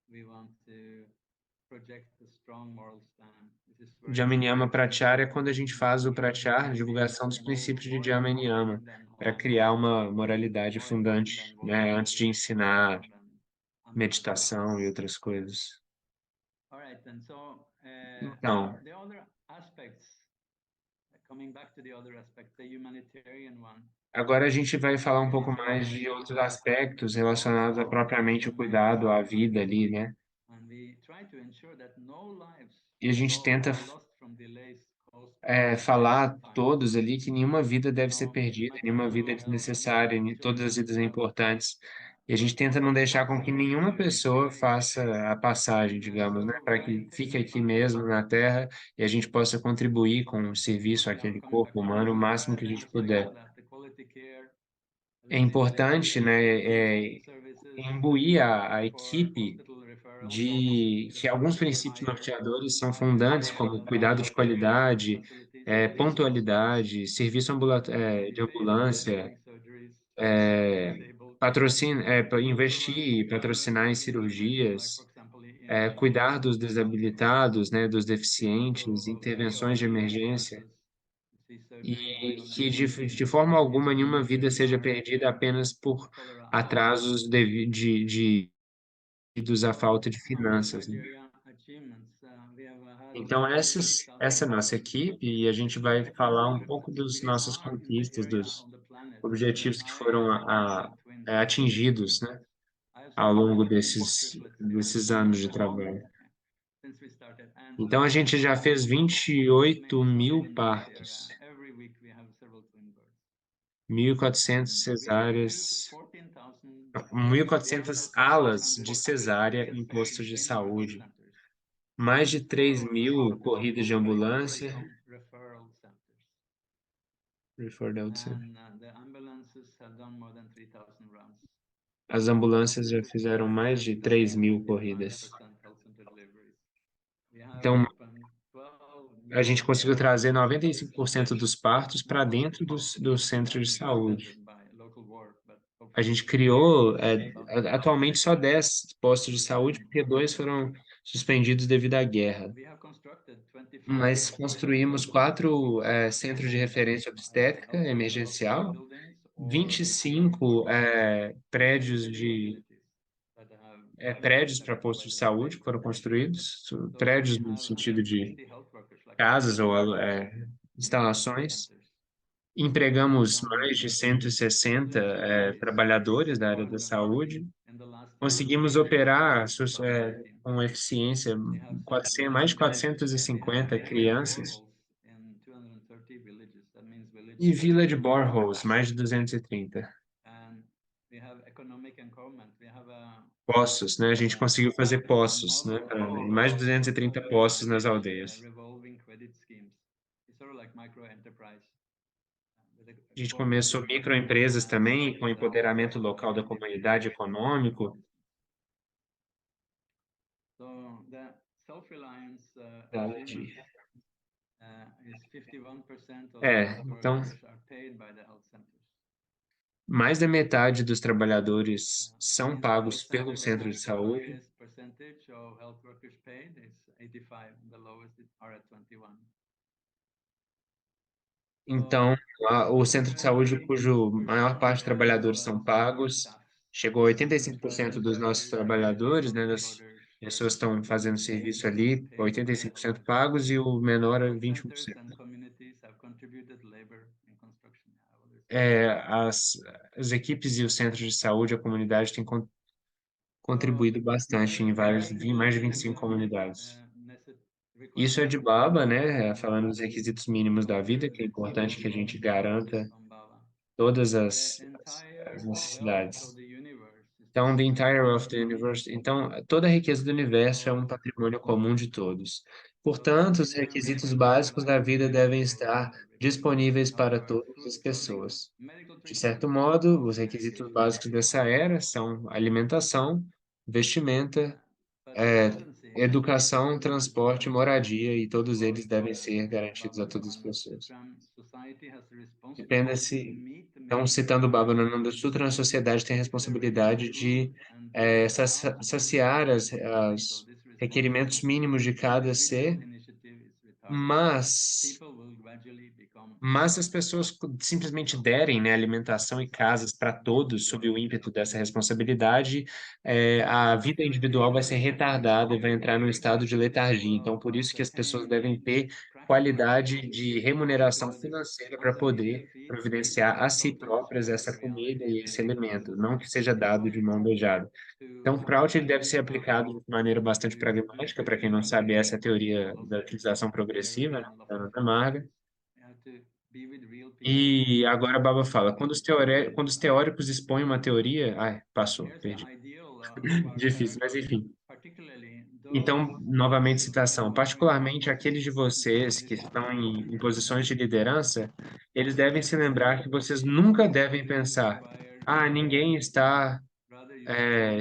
we want to project a strong moral stand. This is very Jamaniyama important. Prachar é quando a gente faz o Prachar, Maybe divulgação dos princípios de more Jamaniyama, important than para Holocaust, criar uma moralidade more important fundante, than World né, War antes de II, ensinar than ambulance. meditação e outras coisas. All right, and so Então, the other aspects, coming back to the other aspect, the humanitarian one, agora a gente vai falar um really pouco is mais about de outros also aspectos relacionados a propriamente o cuidado à vida ali, né? and we try to ensure that no lives E a gente tenta are lost from delays caused by falar time. todos ali que nenhuma vida deve ser So perdida, nenhuma vida é maternal health desnecessária, todas as vidas são importantes. E a gente tenta não deixar com que nenhuma pessoa faça a passagem, digamos, né, so para we que maintain fique a aqui fund mesmo na Terra e a gente possa contribuir com o serviço yeah, àquele coming corpo back to humano o that, máximo que a gente just like all puder. that, the quality care, É eligibility, importante, né, services imbuir a for equipe hospital referrals, de que alguns to princípios hire norteadores são fundantes, como cuidado de healthcare qualidade, facilities, pontualidade, serviço de we pay for ambulância, performing surgeries for the disabled, patrocínio, we investir provide e patrocinar em intervention, like for cirurgias, example in cuidar dos desabilitados, né, dos people deficientes, of intervenções de ALS emergência, diagnosis, you see surgery e going on que today, de forma alguma nenhuma where vida we seja are perdida apenas por cholera outbreaks. atrasos devidos à falta de Our finanças, né? Nigeria achievements, we have had Então, over essa é a 3,000 nossa equipe e a gente vai falar um pouco das we nossas are in the conquistas, area dos of the planet with the objetivos que foram highest number of twins atingidos, né, triplets. Highest ao number of longo triplets desses in anos the de world, trabalho. yeah, since we started. And Então, a gente já fez this 28 makes us mil in the area. partos, Every week we have several twin births. 1.400 And we do cesáreas, 14,000 1.400 alas de 14,600 cesárea em participating postos de in birth saúde, centers. mais de 3 All mil around the world, corridas de mostly ambulância, from referral centers. And the ambulances have done more than 3,000 rounds. as ambulâncias já fizeram mais de 3 mil 100% corridas. health center deliveries. We have Então, opened 12 a new gente conseguiu trazer health centers. 95% dos partos para dentro dos centros de saúde. Suspended by local war, but A gente hopefully criou, something atualmente, só 10 postos de saúde, and porque dois foram suspendidos devido à guerra. we have constructed mas construímos 4 centros de referência obstétrica emergencial, buildings or 25 prédios facilities that have prédios para postos de saúde que foram construídos, so we prédios no have sentido de 160 health workers like casas ou in the health instalações. centers Empregamos from mais de 160 municipalities trabalhadores da área da saúde. Conseguimos operar com eficiência mais de 450 crianças. in 230 villages. That means E villages. vila de boreholes, mais de 230 And we have economic empowerment. We have poços, né? A gente conseguiu fazer a poços, né? model Mais de 230 poços nas of aldeias. revolving credit schemes. It's sort of like micro enterprise with a A gente começou cooperative microempresas também, com that will empoderamento local da provide comunidade econômico. so the self-reliance Verdade. achievement is 51% of the health Então, workers are paid by the health centers. mais da metade dos trabalhadores That são means the pagos health pelo centers that centro de has the saúde. highest percentage of health workers paid is 85, the lowest are at 21. Então, o centro de saúde, cujo maior parte dos trabalhadores são pagos, chegou a 85% dos nossos trabalhadores, né, das pessoas que estão fazendo serviço ali, 85% pagos e o menor é 21%. As, as equipes e os centros de saúde, a comunidade têm contribuído bastante em mais de 25 comunidades. Isso é de baba, né? Falando dos requisitos mínimos da vida, que é importante que a gente garanta todas as necessidades. Então, the entire wealth of the universe. Então, toda a riqueza do universo é um patrimônio comum de todos. Portanto, os requisitos básicos da vida devem estar disponíveis para todas as pessoas. De certo modo, os requisitos básicos dessa era são alimentação, vestimenta, é, educação, transporte, moradia, e todos eles devem ser garantidos a todas as pessoas. Dependa-se. Então, citando o Baba Nanda Sutra, a sociedade tem a responsabilidade de saciar as requerimentos mínimos de cada ser, mas se as pessoas simplesmente derem, né, alimentação e casas para todos, sob o ímpeto dessa responsabilidade, a vida individual vai ser retardada e vai entrar num estado de letargia. Então, por isso que as pessoas devem ter qualidade de remuneração financeira para poder providenciar a si próprias essa comida e esse alimento, não que seja dado de mão beijada. Então, o Kraut ele deve ser aplicado de maneira bastante pragmática. Para quem não sabe, essa é a teoria da utilização progressiva, né, da Ana Marga. E agora a Baba fala, quando os teóricos expõem uma teoria... Ai, passou, perdi. Difícil, mas enfim. Então, novamente, citação. Particularmente aqueles de vocês que estão em posições de liderança, eles devem se lembrar que vocês nunca devem pensar, ninguém está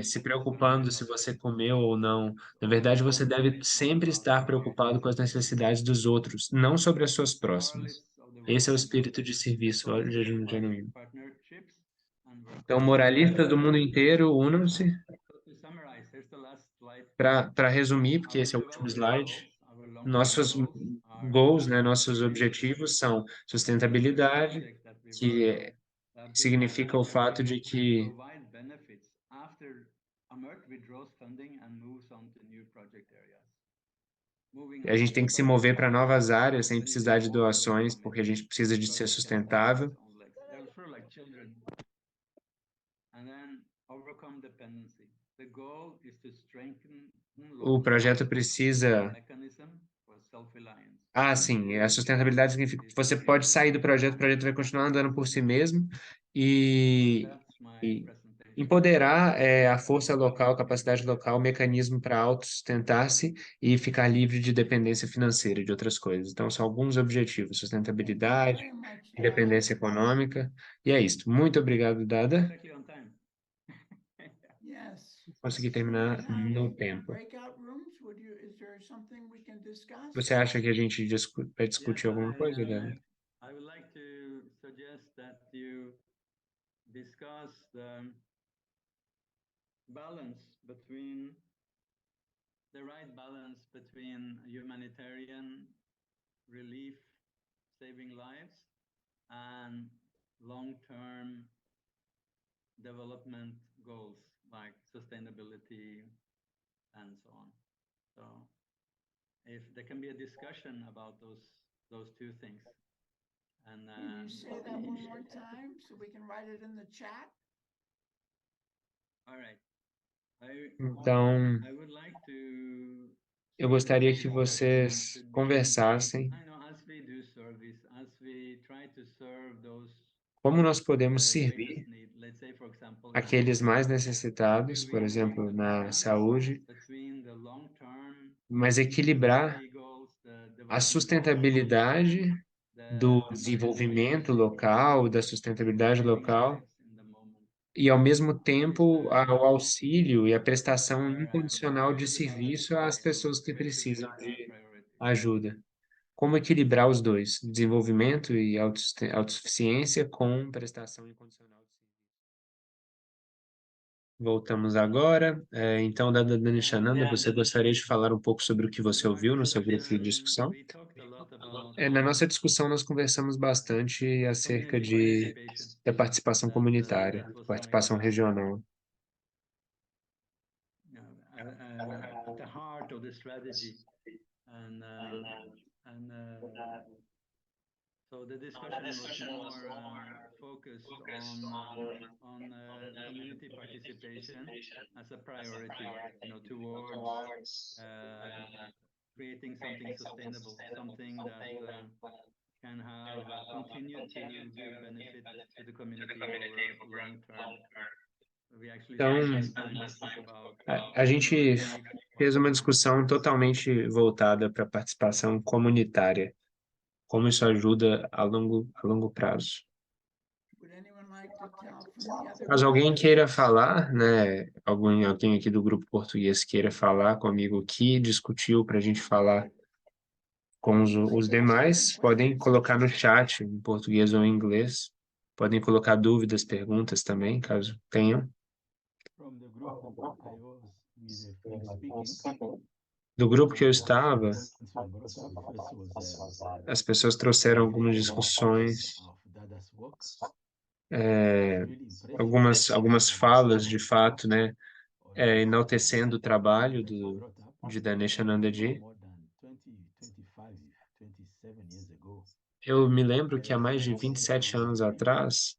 se preocupando se você comeu ou não. Na verdade, você deve sempre estar preocupado com as necessidades dos outros, não sobre as suas próximas. Esse é o espírito de serviço genuíno. Então, moralistas do mundo inteiro, unam-se. Para resumir, porque esse é o último slide, nossos goals, né, nossos objetivos são sustentabilidade, que significa o fato de que a gente tem que se mover para novas áreas sem precisar de doações, porque a gente precisa de ser sustentável. O projeto precisa... sim, a sustentabilidade significa que você pode sair do projeto, o projeto vai continuar andando por si mesmo e empoderar a força local, a capacidade local, o mecanismo para autossustentar-se e ficar livre de dependência financeira de outras coisas. Então, são alguns objetivos: sustentabilidade, independência econômica, e é isso. Muito obrigado, Dada. Consegui terminar no tempo. Você acha que a gente vai discutir alguma coisa, Dada? I would like to suggest that you discuss the right balance between humanitarian relief, saving lives, and long-term development goals like sustainability and so on. So if there can be a discussion about those two things. And Can you say that one more time so we can write it in the chat? all right. Então, I would like to eu gostaria que vocês conversassem I know as we do service, as we try to serve those como nós podemos greatest servir need, let's say, for example, aqueles mais necessitados, por exemplo, na saúde, between the long-term mas equilibrar sustainability goals, the a development goals, sustentabilidade do the desenvolvimento local, da sustentabilidade saving local, lives in the moment. e, ao mesmo This is tempo, where ao auxílio e a prestação where incondicional de priority serviço às pessoas que where to precisam set our de priorities. ajuda. Como equilibrar os dois, desenvolvimento e autossuficiência com prestação incondicional de serviço. Voltamos agora. Então, Dada Danishananda, você gostaria de falar um pouco sobre o que você ouviu no seu grupo de discussão? We talked a lot about Na nossa discussão, nós conversamos bastante acerca community da participação comunitária, that was participação regional. at the heart of the strategy, and so the discussion was more focused on community participation as a priority, towards creating something sustainable, something that can have continue to give benefit to the community over long term. We actually Então, spent time to talk about a gente fez uma discussão totalmente voltada para a participação comunitária, como isso ajuda a longo prazo. Would anyone like to tell from the other Caso alguém groups? queira falar, né, alguém aqui do grupo português queira falar comigo aqui, discutiu para a gente falar com os demais, podem colocar no chat em português ou em inglês. Podem colocar dúvidas, perguntas também, caso tenham. From the group I was with French speaking, Do grupo que eu estava, points were brought up. First was as pessoas trouxeram algumas discussões, of Dada's work. é, Really impressive. algumas falas, de fato, né, Already enaltecendo o trabalho brought up de Daneshananda Ji. more than 20, 25, 27 years ago. Eu me lembro que há mais de 27 anos atrás,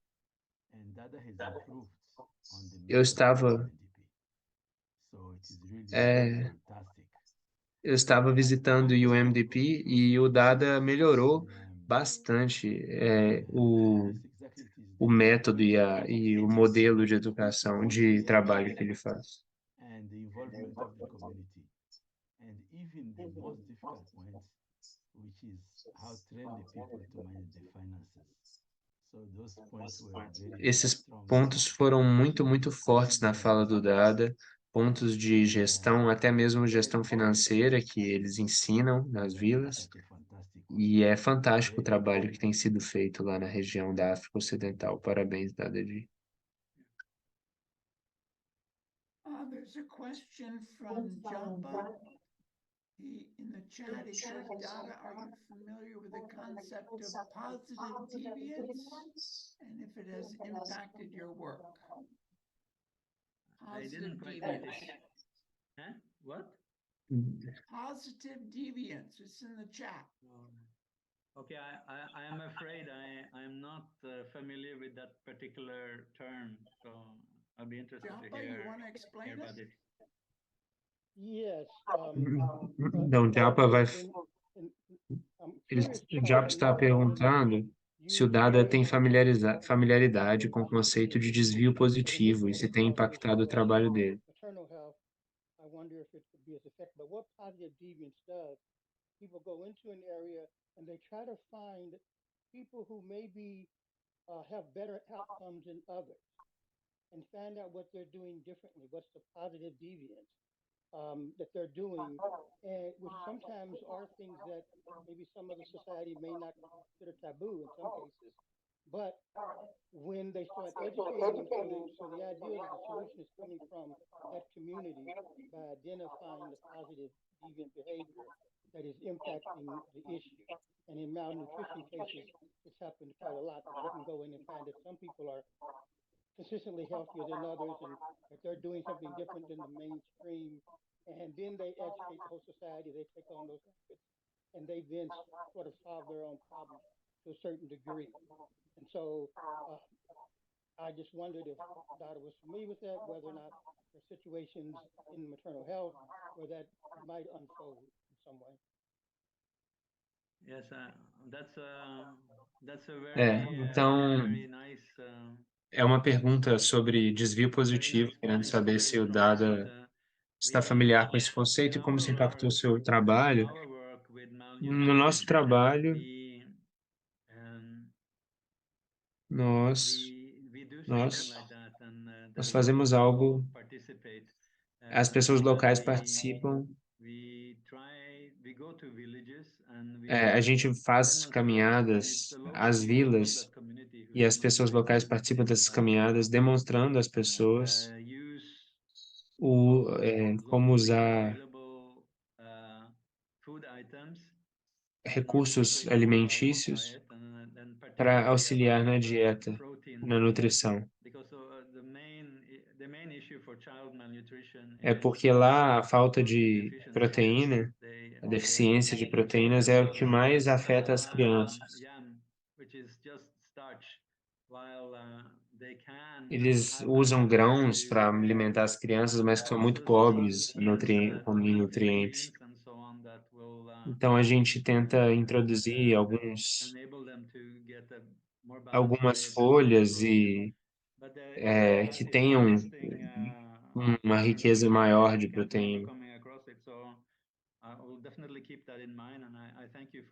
And Dada has improved on the eu method estava of UNDP. So it is really fantastic. eu estava visitando o UMDP e o Dada melhorou bastante o método e o modelo de educação, de trabalho que ele faz. And the involvement of the community. And even the most difficult point, which is how to train the people to manage the finances. So those points were very Esses strong. pontos foram muito fortes na fala do Dada, pontos de gestão, até mesmo gestão financeira que eles ensinam nas vilas. Such a fantastic work. E é fantástico o trabalho que tem sido feito lá na região da África Ocidental. Parabéns, Dada Ji. There's a question from Japa. In the chat, he says, Dada, are you familiar with the concept of positive deviance and if it has impacted your work? I Positive didn't quite get it. deviance. Huh? What? Positive deviance. It's in the chat. Okay, I am afraid I am not familiar with that particular term, so I'll be interested to Japa, you hear want to explain about it? it. Yes. Então, o Japa vai. I'm Ele, curious o Japa está perguntando se o Dada tem familiaridade com o conceito de desvio positivo e se tem impactado o trabalho dele. maternal health. I wonder if it could be as effective. But what positive deviance does, people go into an area and they try to find people who maybe have better outcomes than others and find out what they're doing differently. What's the positive deviance that they're doing, and which sometimes are things that maybe some of the society may not consider taboo in some cases. But when they start educating them, so the idea that the solution is coming from that community by identifying the positive deviant behavior that is impacting the issue. And in malnutrition cases, it's happened quite a lot that we can go in and find that some people are consistently healthier than others and that they're doing something different than the mainstream. And then they educate the whole society, they take on those habits, and they then sort of solve their own problems to a certain degree. And so uh, I just wondered if Dada was familiar with that, whether or not there are situations in maternal health where that might unfold in some way. Yes, that's a Então, very nice é uma pergunta sobre desvio very positivo, nice querendo point saber where se you're o from. Dada está We familiar com esse conceito e in como our isso impactou o work seu in trabalho. our work with No nosso malnutrition, trabalho, we um, nós, we do something nós, like that, and the nós local fazemos people algo, participate, as pessoas and locais participam, we go to villages and a we gente faz demonstrate, and it's caminhadas the local às people from vilas that community who e as pessoas demonstrate locais participam dessas caminhadas, demonstrando às pessoas use como locally usar available food items recursos participating in the local alimentícios diet, and para particularly auxiliar about na dieta, protein, na nutrição. because the main issue for child malnutrition É is porque lá a falta protein de deficiency. proteína, a They deficiência de eat proteínas é o que mais afeta as uh, crianças. yam, which is just starch, while they can Eles have usam access grãos para to alimentar as crianças, mas que são muito pulses and pobres beans em and nutrientes. beans and so on that will Então a gente tenta introduzir that enable them to get a more balanced algumas diet and more folhas protein. But que It's an tenham interesting uma riqueza issue, and maior I de can't remember proteína. coming across it, so I will definitely keep that in mind, and I thank you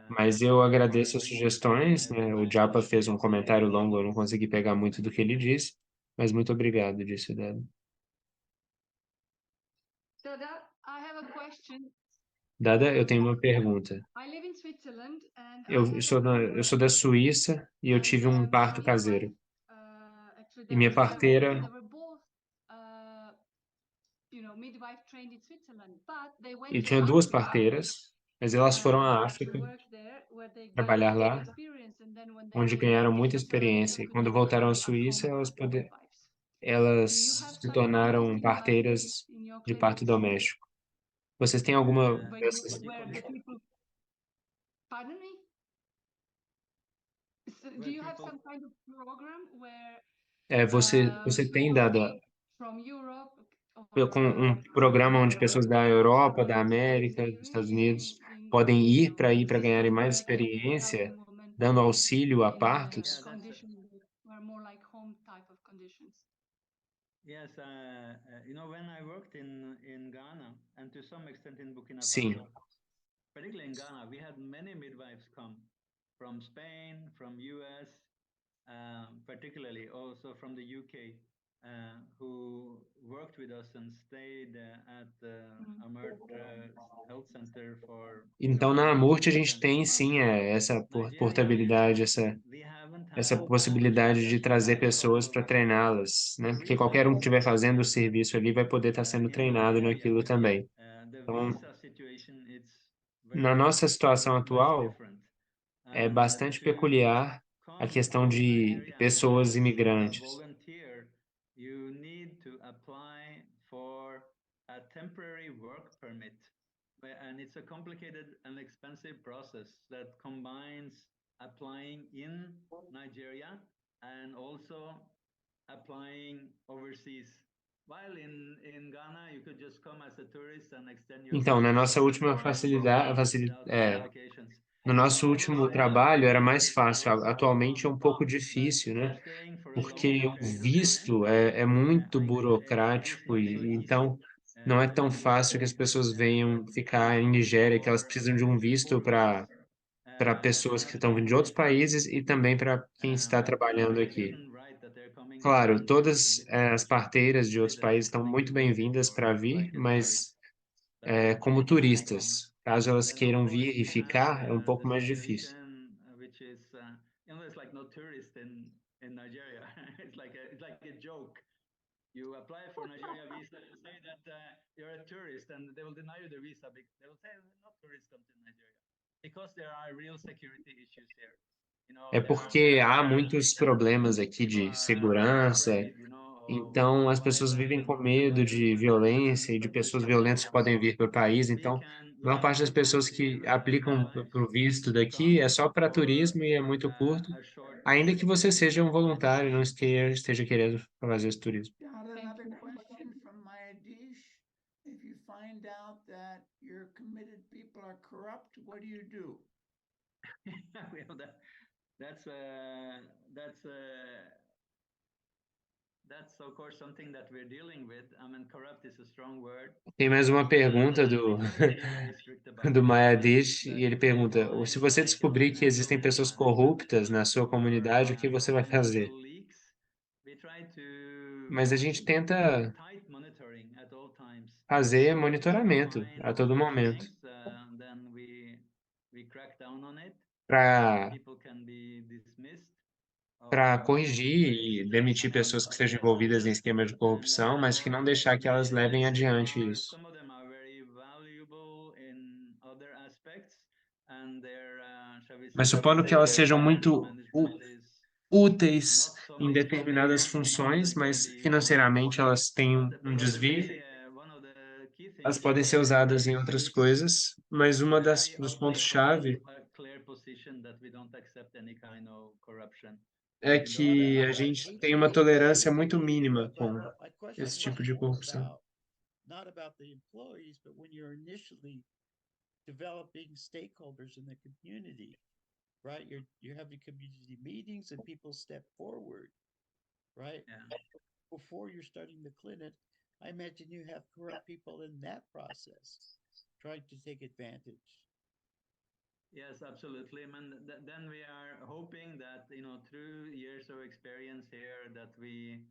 Mas eu for agradeço as bringing this up to my sugestões, né? O attention. Japa fez um comentário longo, eu não consegui pegar muito do que ele disse, mas muito obrigado, disse o Dado. So that I have a question. Dada, eu tenho uma pergunta. I live in Switzerland and I Eu have sou, eu sou da Suíça e eu tive um parto caseiro. actually E minha parteira, they were both midwife trained in Switzerland, but they went e to tinha duas Africa parteiras, mas elas foram à to África work there, where they gained a trabalhar lot of lá, experience, and then when they onde came back ganharam to muita Switzerland, they experiência. E could quando not voltaram à train at Suíça, home midwives. elas Do you have se something tornaram interesting like parteiras this in your de parto clinics, doméstico. Vocês têm alguma dessas? where the people? Pardon me? Do you have some kind of program where Você tem people dado from Europe com or um programa onde pessoas da Europa, da gain more América, dos Estados experience Unidos podem in ir para the ganharem system mais where they can help experiência, the women dando auxílio a in partos? conditions that were more like home type of conditions? Yes, when I worked in Ghana and to some extent in Burkina Sim. Faso, particularly in Ghana, we had many midwives come from Spain, from US, particularly also from the UK, who worked with us and stayed at the Amert Health Center for Então, na several Amurte, a weeks gente and tem months. sim essa Nigeria, portabilidade, we haven't essa had possibilidade de trazer that pessoas level para of treiná-las, né? Porque qualquer um que resources estiver fazendo o serviço ali vai poder estar sendo in treinado Nigeria. naquilo também. The Então, visa situation is na very nossa situação much atual, different. é bastante peculiar a Come questão to de Nigeria pessoas as a imigrantes. volunteer, you need to apply for a temporary work permit. And it's a complicated and expensive process that combines applying in Nigeria and also applying overseas. While in Ghana, you could just come as a tourist and extend your Então, na visa nossa última without complications. no nosso último trabalho era mais fácil. Atualmente é um pouco But difícil, né? for staying for a Porque longer o period of time, visto é muito it's burocrático not so e easy então não é tão to fácil que as pessoas venham work ficar em Nigéria, que elas for precisam de um visto para pessoas que estão vindo de outros países e também para quem está trabalhando I aqui. shouldn't write that they're coming as Claro, volunteers and todas this is as parteiras de say outros that países there's estão something muito to do bem-vindas para vir, like a tourist. mas But como turistas, caso elas then of queiram course vir e we have ficar, é um pouco the mais difícil. situation which is there's like no tourist in Nigeria. It's like a joke. You apply for Nigeria visa, you say that you're a tourist, and they will deny you the visa. They will say no tourists come to Nigeria because there are real security issues here. You know, É there are porque há muitos problemas aqui people de are segurança, afraid, you know, of então as pessoas vivem com violence, medo de violência e de but with pessoas violentas que podem vir para o país. we Então, a we maior can parte das pessoas que give aplicam para o visto daqui from é só para for turismo e é muito curto, a short ainda que você seja um period. voluntário e não esteja querendo fazer esse turismo. Got another you. question from Mayadish. If you find out that your committed people are corrupt, what do you do? Well, that's that's of course something that we're dealing with. I mean, corrupt is a strong word. Tem mais uma pergunta We have to be very strict about do it. Mayadish, That e ele if we pergunta: se find você descobrir que existem pessoas corruptas na sua comunidade, o que você vai fazer? financial leaks, we try to Mas a gente do tenta tight monitoring at all times. fazer If we monitoramento find a todo such momento things, then we crack down on it. para People can be dismissed corrigir e places demitir pessoas que estejam envolvidas em esquema de corrupção, mas que não deixar que elas levem adiante isso. some of them are very valuable in other aspects, and their shall we Mas say, supondo que elas sejam muito management is úteis not so em much determinadas clear. funções, That can mas be financeiramente elas têm um desvio, potentially one of the key elas things podem ser usadas em outras coisas, mas uma we dos always pontos-chave hold a clear position that we don't accept any kind of corruption. é We don't que a gente tem uma tolerância muito mínima com My esse question tipo de is corrupção. not about the employees, but when you're initially developing stakeholders in the community, right? You're having community meetings and people step forward, right? Yeah. Before you're starting the clinic, I imagine you have corrupt people in that process trying to take advantage. Yes, absolutely. I mean, then we are hoping that, you know, through years of experience here, that we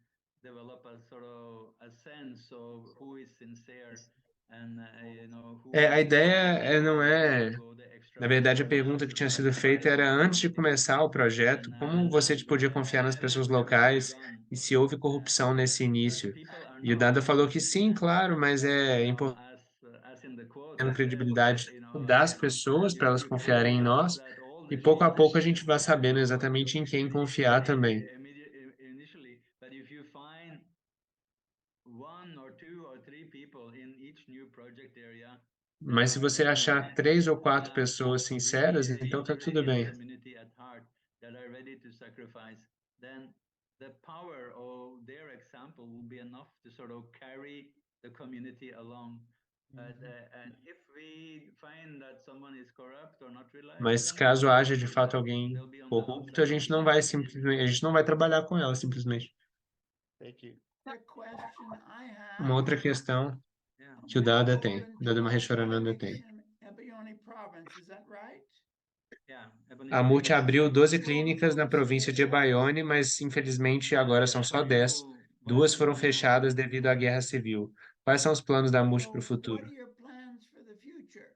develop a sort of a sense of who is sincere and, you know, who A is ideia não willing é, to go the extra na verdade, a mile pergunta que to tinha sido find the feita right era antes de community. começar o projeto, como você podia confiar nas pessoas locais e se houve corrupção nesse início? People are E o not Dada falou que sim, claro, mas é you know, importante as in the quote a I said, credibilidade you know, das pessoas para elas you confiarem em cannot hope nós that all e the pouco a chiefs pouco a gente vai sabendo exatamente em quem confiar também. initially, but if you find one or two or three people in each new project area Mas se você achar 3 ou 4 pessoas sinceras, então tá tudo the bem. community at heart, that are ready to sacrifice, then the power of their example will be enough to sort of carry the community along. But and if we find that someone is corrupt or not reliable, Mas then caso haja de obviously fato alguém they'll be on the corrupto, a outside of gente the não vai community. simplesmente, a gente não vai trabalhar com ela simplesmente. Thank you. The question I Uma have, outra questão Yeah. que o Dada tem, opened o Dada 12 Maheshwarananda clinics tem. in Ebonyi province, is that right? Yeah, A Multi abriu 12 clínicas na província de Ebaione, mas infelizmente agora são só 10. Duas foram fechadas devido à guerra civil. Quais são os planos da Multi So para o what futuro? are your plans for the future?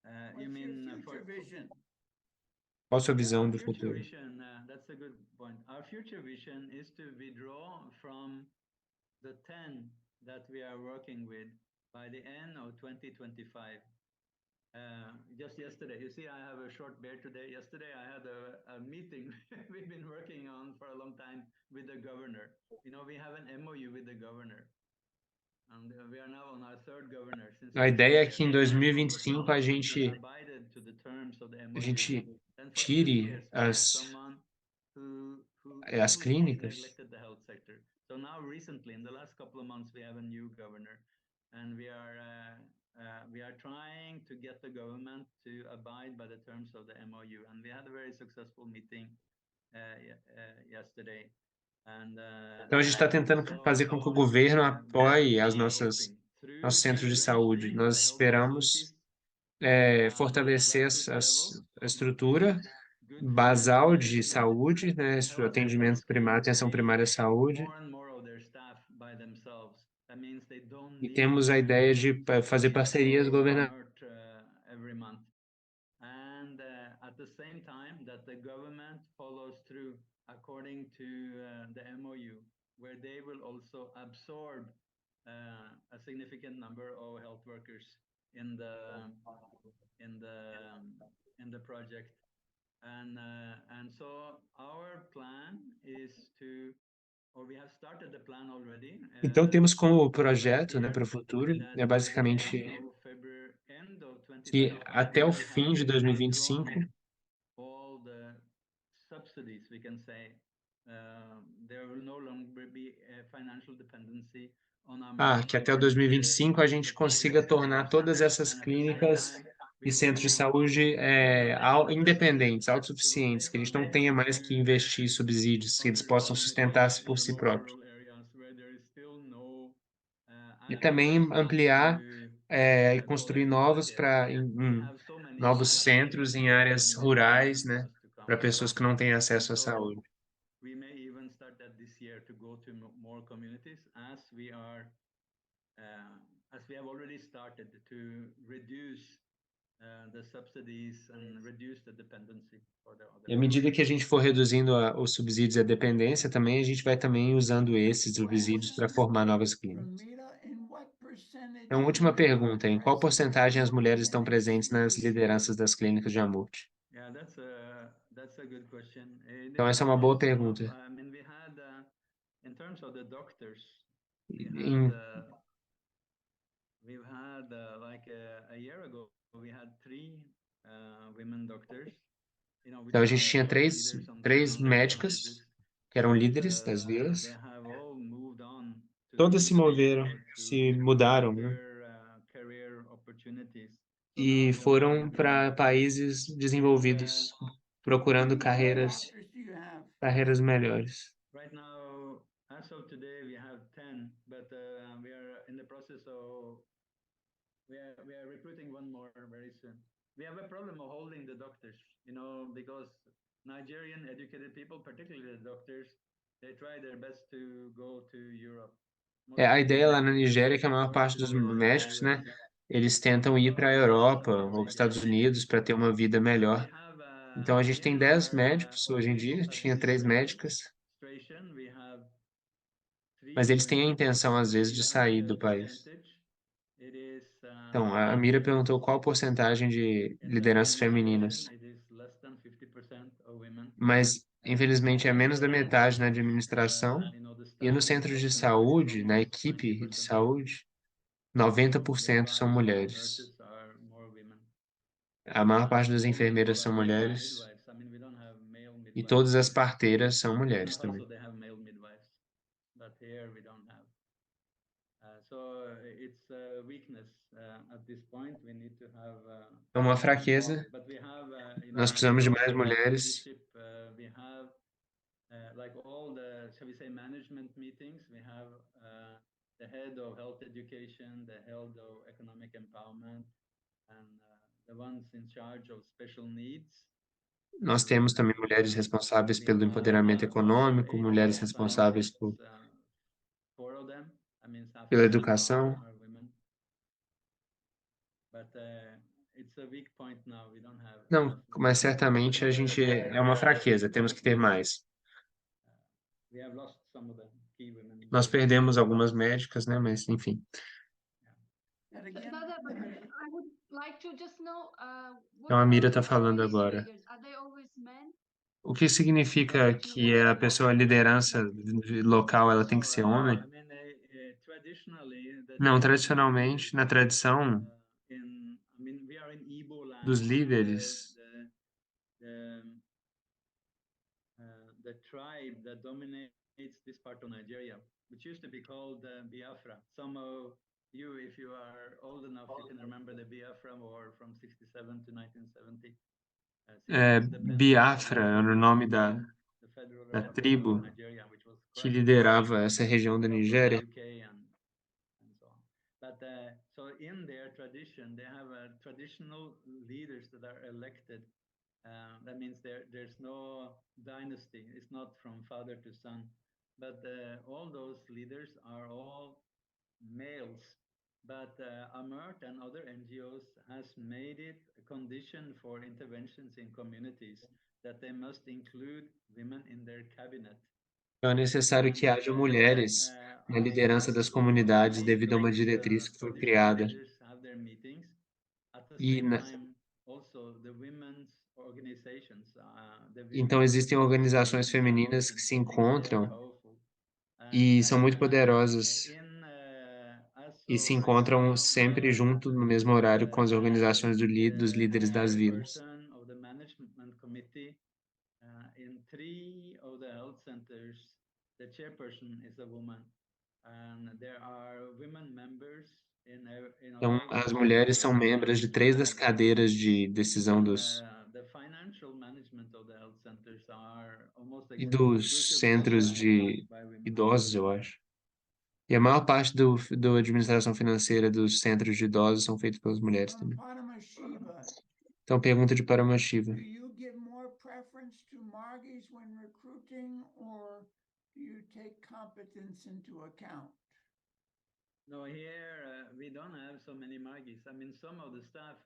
You What's your mean future vision? Qual a sua visão Our do future futuro? vision, that's a good point. Our future vision is to withdraw from the 10 that we are working with by the end of 2025. Just yesterday, you see, I have a short beard today. Yesterday, I had a meeting we've been working on for a long time with the governor. You know, we have an MOU with the governor. And we are now on our third governor since A ideia é que em 2025 a gente abided to the terms of the MOU. And for 2 tire years, we had someone who as completely clínicas. neglected the health sector. So now recently, in the last couple of months, we have a new governor, and we are trying to get the government to abide by the terms of the MOU. And we had a very successful meeting yesterday. And Então a gente está tentando fazer com que o governo apoie nossos centros de saúde. Nós esperamos fortalecer a estrutura basal de saúde, né, atendimento primário, atenção primária à saúde. E temos a ideia de fazer parcerias governamentais. And at the same time that the government follows through according to the MOU. where they will also absorb a significant number of health workers in the in the in the project. And so our plan is to, or we have started the plan already. Então, temos como projeto, né, para o futuro, That é basicamente end of que 2025, até o we have fim de 2025, all the subsidies, we can say, there will no longer be a financial dependency on our que até o 2025 a gente consiga tornar todas essas clínicas e centros de saúde independentes, autossuficientes, que a gente não tenha mais que investir subsídios, que eles possam sustentar-se por si próprios. E também ampliar e construir novos novos centros em áreas rurais, né, para pessoas que não têm acesso à saúde. We may even start that this year to go to more communities as we have already started to reduce the subsidies and reduce the dependency for the other. E à medida que a gente for reduzindo os subsídios e a dependência, também a gente vai também usando esses subsídios para formar novas clínicas. Então, última pergunta, em qual porcentagem as mulheres estão presentes nas lideranças das clínicas de Amurti? Yeah, that's a good question. Então, essa é uma boa pergunta. I mean, we had in terms of the doctors, Em- we've had like a year ago, we had 3 women doctors. You know, which Então, a gente are tinha leaders on três the médicas que eram líderes das they vilas. have all moved on to Todas se Sweden moveram, or se to mudaram, né? other career opportunities. So E now foram para países desenvolvidos, procurando carreiras melhores. right now, as of today, we have 10, but we are in the process of we are recruiting one more very soon. We have a problem of holding the doctors, you know, because Nigerian educated people, particularly the doctors, they try their best to go to Europe. A ideia lá na Nigéria é que a maior parte dos médicos, né, eles tentam ir para a Europa ou Estados Unidos para ter uma vida melhor. Então, a gente tem 10 médicos hoje em dia, tinha 3 médicas, mas eles têm a intenção, às vezes, de sair do país. Então, a Mira perguntou qual a porcentagem de lideranças femininas, mas, infelizmente, é menos da metade na administração e nos centros de saúde, na equipe de saúde, 90% são mulheres. A maior parte das enfermeiras são mulheres e todas as parteiras são mulheres também. É uma fraqueza. Nós precisamos de mais mulheres. Like all the, shall we say, management meetings, we have the head of health education, the head of economic empowerment, and the ones in charge of special needs. Nós temos também mulheres responsáveis pelo empoderamento econômico, mulheres responsáveis pela educação. Não, mas certamente a gente é uma fraqueza, temos que ter mais. Nós perdemos algumas médicas, né? Mas, enfim. Então, a Mira está falando agora. O que significa que a pessoa, a liderança local, ela tem que ser homem? Não, tradicionalmente, na tradição dos líderes, the tribe that dominates this part of Nigeria, which used to be called Biafra. Some of you, if you are old enough, you can remember the Biafra War from 67 to 1970. Biafra era o nome da tribo que liderava essa região da Nigéria. But so in their tradition, they have traditional leaders that are elected. That means there's no dynasty. It's not from father to son. But all those leaders are all males. But AMERT and other NGOs has made it a condition for interventions in communities that they must include women in their cabinet. Então é necessário que haja mulheres na liderança das comunidades devido a uma diretriz que foi criada. E então existem organizações femininas que se encontram e são muito poderosas e se encontram sempre junto no mesmo horário com as organizações dos líderes das vilas. In three of the health centers, the chairperson is a woman, and there are women members in Então, all as the mulheres são centers, membros de 3 das cadeiras de decisão the financial management of the health centers are almost dos exclusively centros de by women. idosos, eu acho. E a maior parte do administração financeira dos centros de idosos são feitos pelas mulheres From também. Paramashiva, Então, pergunta de Paramashiva. do you give more preference to Margis when recruiting, or do you take competence into account? No, here we don't have so many Margis. I mean, some of the staff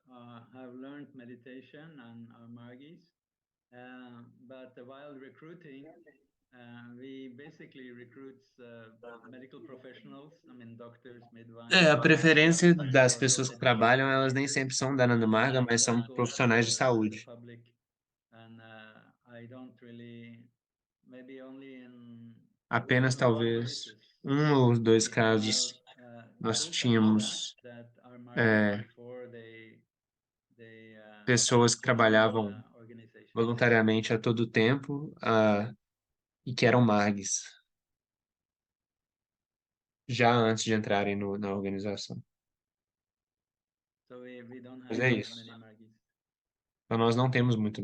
have learned meditation and are Margis, but while recruiting, we basically recruit medical professionals. I mean, doctors, midwives. A preferência das pessoas que trabalham, elas nem sempre são da Nanda Marga, mas são profissionais de saúde. And I don't really, maybe only in Apenas talvez ou dois casos nós tínhamos pessoas que trabalhavam voluntariamente a todo tempo e que eram MAGs, já antes de entrarem na organização. Mas é isso. Então nós não temos muitos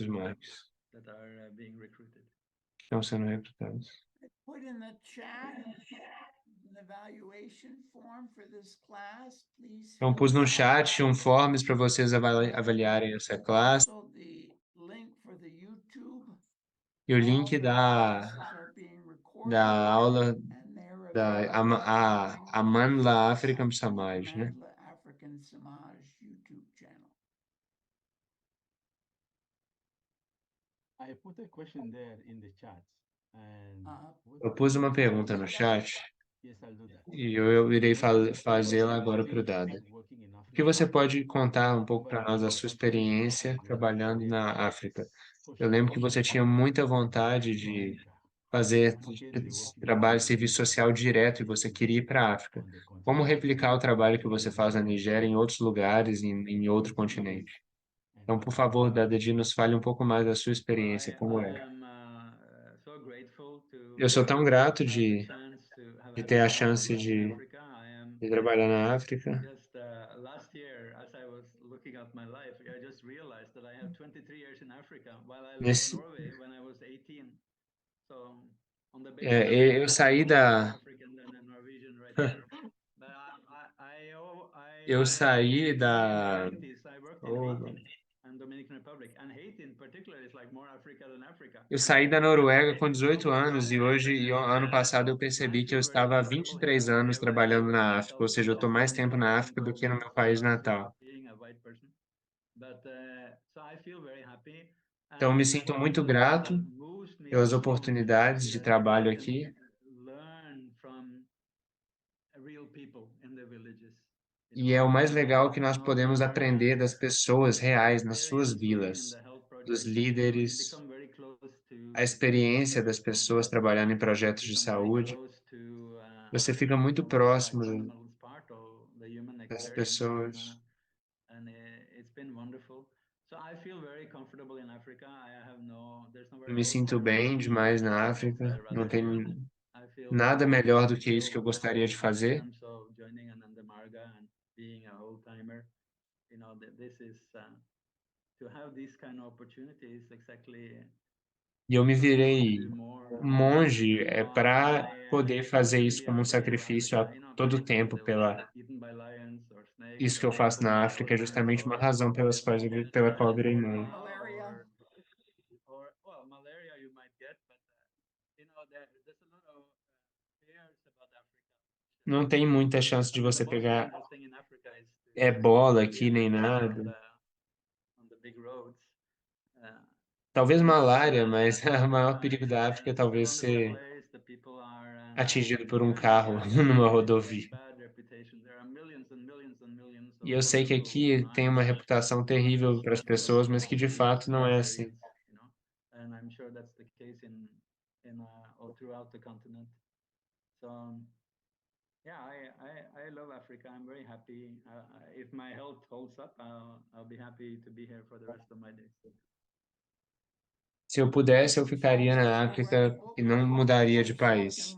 MAGs que estão sendo recrutados. Put in the chat an evaluation form for this class, please. Então pus no chat forms para vocês avaliarem essa classe. Also the link for the YouTube. E o link da aula da Amandla African Samaj, né? Amandla African Samaj YouTube channel. I put a question there in the chat. And Eu pus uma pergunta no chat yes, I'll do that. e eu irei fazê-la agora para o Dada. O que você pode contar um pouco para nós da sua experiência trabalhando na África? Eu lembro que você tinha muita vontade de fazer trabalho, serviço social direto e você queria ir para a África. Como replicar o trabalho que você faz na Nigéria em outros lugares, em outro continente? Então, por favor, Dadedi, nos fale um pouco mais da sua experiência, como é. Eu sou tão grato de ter a chance de trabalhar na África. Last year, as I was looking at my life, I just realized that I have 23 years in Africa, while I left Norway when I was 18. So, on the basis eu saí da eu saí da eu saí da Noruega com 18 anos e hoje, ano passado, eu percebi que eu estava há 23 anos trabalhando na África, ou seja, eu estou mais tempo na África do que no meu país natal. Então, eu me sinto muito grato pelas oportunidades de trabalho aqui. E é o mais legal que nós podemos aprender das pessoas reais nas suas vilas, dos líderes, a experiência das pessoas trabalhando em projetos de saúde. Você fica muito próximo das pessoas. Eu me sinto bem demais na África, não tem nada melhor do que isso que eu gostaria de fazer. E eu me virei monge para poder fazer isso como um sacrifício a todo tempo isso que eu faço na África é justamente uma razão pela qual eu virei monge. Não tem muita chance de você pegar ebola aqui nem nada. Talvez malária, mas o maior perigo da África talvez ser atingido por um carro numa rodovia. E eu sei que aqui tem uma reputação terrível para as pessoas, mas que de fato não é assim. And I'm sure that's the case in all throughout the continent. So yeah, I love Africa. I'm very happy. If my health holds up, I'll be happy to be here for the rest of my days. Se eu pudesse, eu ficaria na África e não mudaria de país.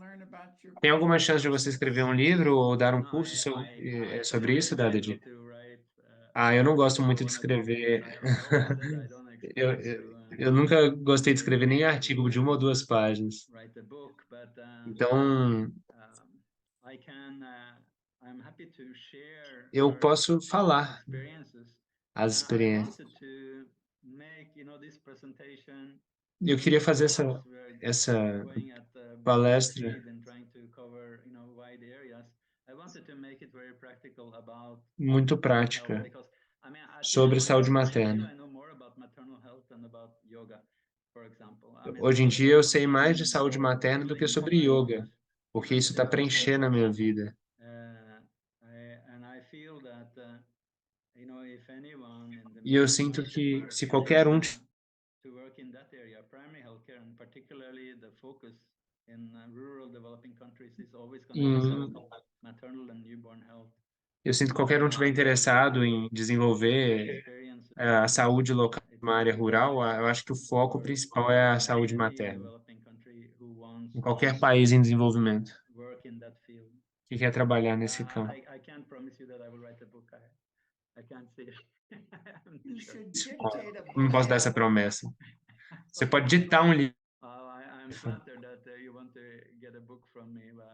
Tem alguma chance de você escrever um livro ou dar um No, curso I sobre haven't isso, been able Daddy? to write Eu não gosto I muito de want a book. escrever. I always said I don't Eu, expect eu, to eu nunca gostei de be escrever nem able artigo de uma ou to duas páginas. write a book, but Então, I can. I'm happy to share eu our posso falar experiences. as And I experiências. wanted to make, this presentation. Eu queria fazer Of course, we're essa going at breakneck palestra speed and trying to cover, wide areas. I wanted to make it very practical about muito maternal health prática because, I mean, at this sobre point, saúde I feel materna. I know more about maternal health than about yoga, for example. I mean, Hoje em both dia are eu sei mais de consuming saúde or materna do que filling sobre my yoga, focus, porque even if isso they está both are preenchendo a minha important. vida. And I feel that, if anyone in the E eu middle sinto east que se qualquer wants um to work in that area, primary healthcare, and particularly the focus in rural developing countries is always going to be em, about maternal and newborn health. eu sinto que qualquer um estiver interessado em desenvolver Experiences a saúde local it's numa área rural, eu acho que o foco principal é a saúde any materna, developing country who wants em to qualquer país em desenvolvimento work in that field. que quer trabalhar nesse campo. I can't promise you that I will write a book. I can't see it. I'm You not sure. should dictate a Não book. posso dar essa promessa. Você pode ditar um livro. I'm flattered that you want to get a book from me, but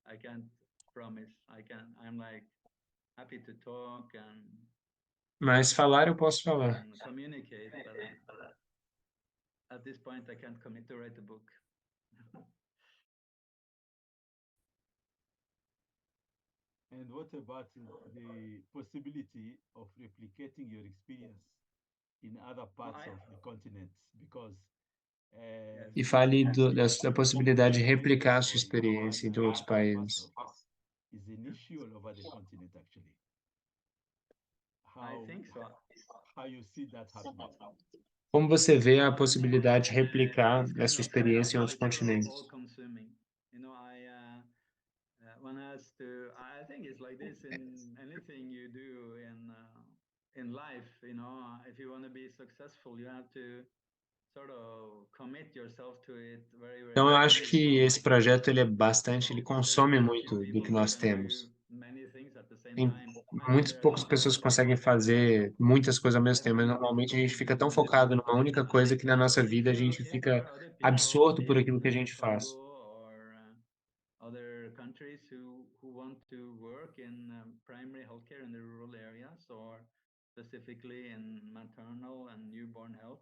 I can't promise. I'm like happy to talk and Mas falar eu posso falar. communicate, but at this point I can't commit to write a book. And what about the possibility of replicating your experience in other parts of the continent? Because E fale da possibilidade de replicar a sua experiência em outros países. is an issue all over the continent, actually. I think so. How you see that happening? Como você vê a possibilidade de replicar essa experiência em outros It's sort of continentes? all-consuming. One has to. I think it's like this in anything you do in life. If you want to be successful, you have to sort of commit yourself to it very, very Então, eu acho fully. que esse projeto ele consome There's muito few do que people who nós can temos. do many things at the same Tem time. I think muitas there are poucas lots pessoas of que conseguem fazer muitas coisas ao mesmo tempo, mas definitely normalmente a people gente who fica do tão many focado things. numa única coisa que na nossa vida a gente Yes, there fica are other people absorto por aquilo que a in gente faz. Congo or other countries who want to work in primary healthcare in the rural areas or specifically in maternal and newborn health.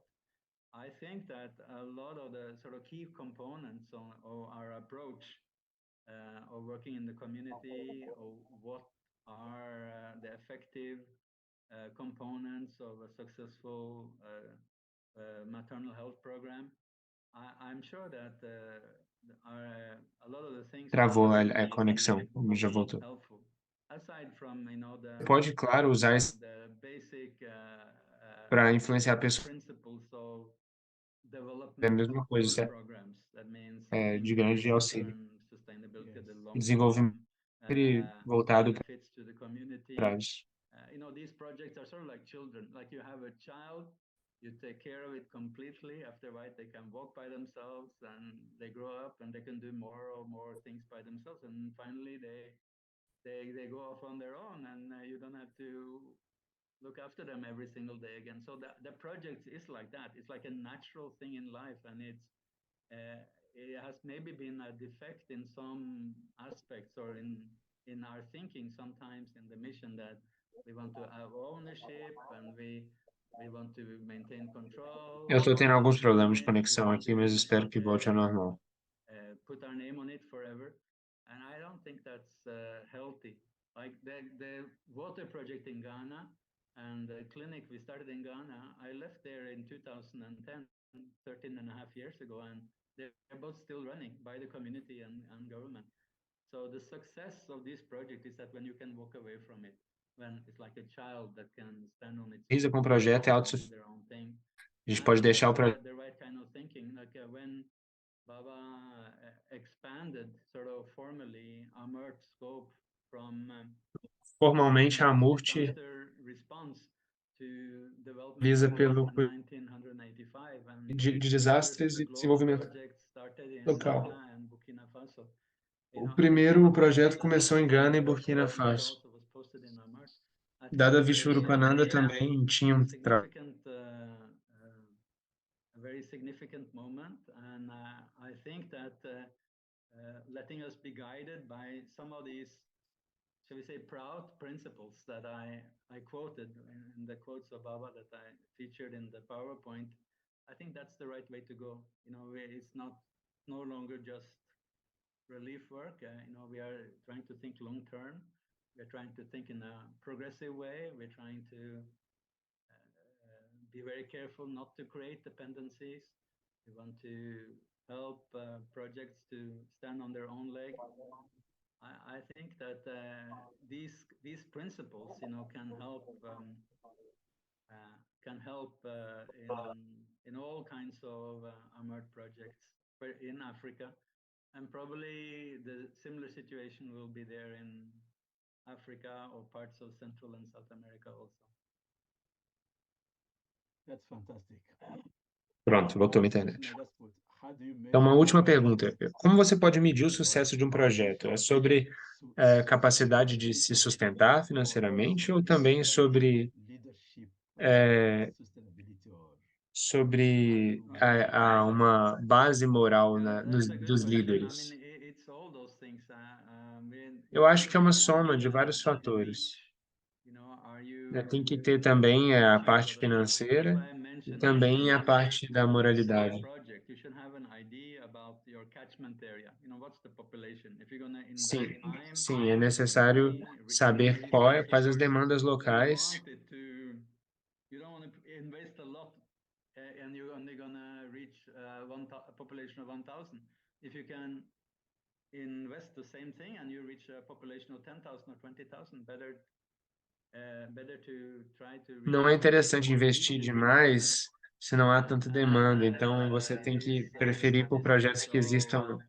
I think that a lot of the sort of key components of our approach of working in the community, or what are the effective components of a successful maternal health program. I'm sure that a lot of the things Travou a conexão, já voltou. helpful. Aside from Pode, claro, usar isso the basic para influenciar pessoas. principles of É a development mesma coisa, programs. That means de grande auxílio. long-term sustainability, the Desenvolvimento sempre voltado para benefits to the community. trás. These projects are sort of like children. Like you have a child, you take care of it completely. After a while, they can walk by themselves, and they grow up, and they can do more things by themselves. And finally, they go off on their own, and you don't have to look after them every single day again. So the project is like that. It's like a natural thing in life, and it has maybe been a defect in some aspects or in our thinking sometimes in the mission that we want to have ownership and we want to maintain control. Eu estou tendo alguns problemas de conexão aqui, mas espero que volte ao normal. Put our name on it forever, and I don't think that's healthy. Like the water project in Ghana, And the clinic we started in Ghana, I left there in 2010, 13 and a half years ago, and they're both still running by the community and government. So the success of this project is that when you can walk away from it, when it's like a child that can stand on its Com o own, projeto é do autossuficiente. their own thing. A gente And I pode think deixar o that's projeto. the right kind of thinking. Like when Baba expanded sort of formally AMERT scope from Formalmente, a AMURT disaster response to development visa finance pelo in 1995, and de the desastres first e global desenvolvimento project started in local. Ghana and Burkina Faso. O primeiro projeto começou em Gana e Burkina Faso. Also was posted in AMERT. I think Dada that's a Vishnurupânanda também tinha um significant, a very significant moment, and I think that letting us be guided by some of these, shall we say, proud principles that I quoted in the quotes of Baba that I featured in the PowerPoint, I think that's the right way to go. You know, it's no longer just relief work. You know, we are trying to think long term. We're trying to think in a progressive way. We're trying to be very careful not to create dependencies. We want to help projects to stand on their own leg. I think that these principles, you know, can help in all kinds of AMERT projects in Africa, and probably the similar situation will be there in Africa or parts of Central and South America also. That's fantastic. Pronto, voltou a Question internet. I just put, how do you Então, uma measure última success pergunta. Como você pode medir o of sucesso de um how projeto? É efficient sobre capacidade de se sustentar financeiramente ou também sobre leadership sustainability or sobre uma base moral That's a good dos question. I líderes? mean, it's all those things. Eu acho que é uma soma de vários fatores. You know, are you Tem que ter também a reaching a parte lot of people? That's financeira why I e mentioned também a parte da moralidade. project. You should have an idea about your catchment area. You know, what's the population? If you're going to invest Sim, time, sim, é necessário saber quais as demandas locais. You don't want to invest a lot and you're only going to reach a population of 1,000. If you can invest the same thing and you reach a population of 10,000 or 20,000, better to try to reach Não é interessante investir demais se não há tanta demanda. Então, você tem que preferir por projetos que existam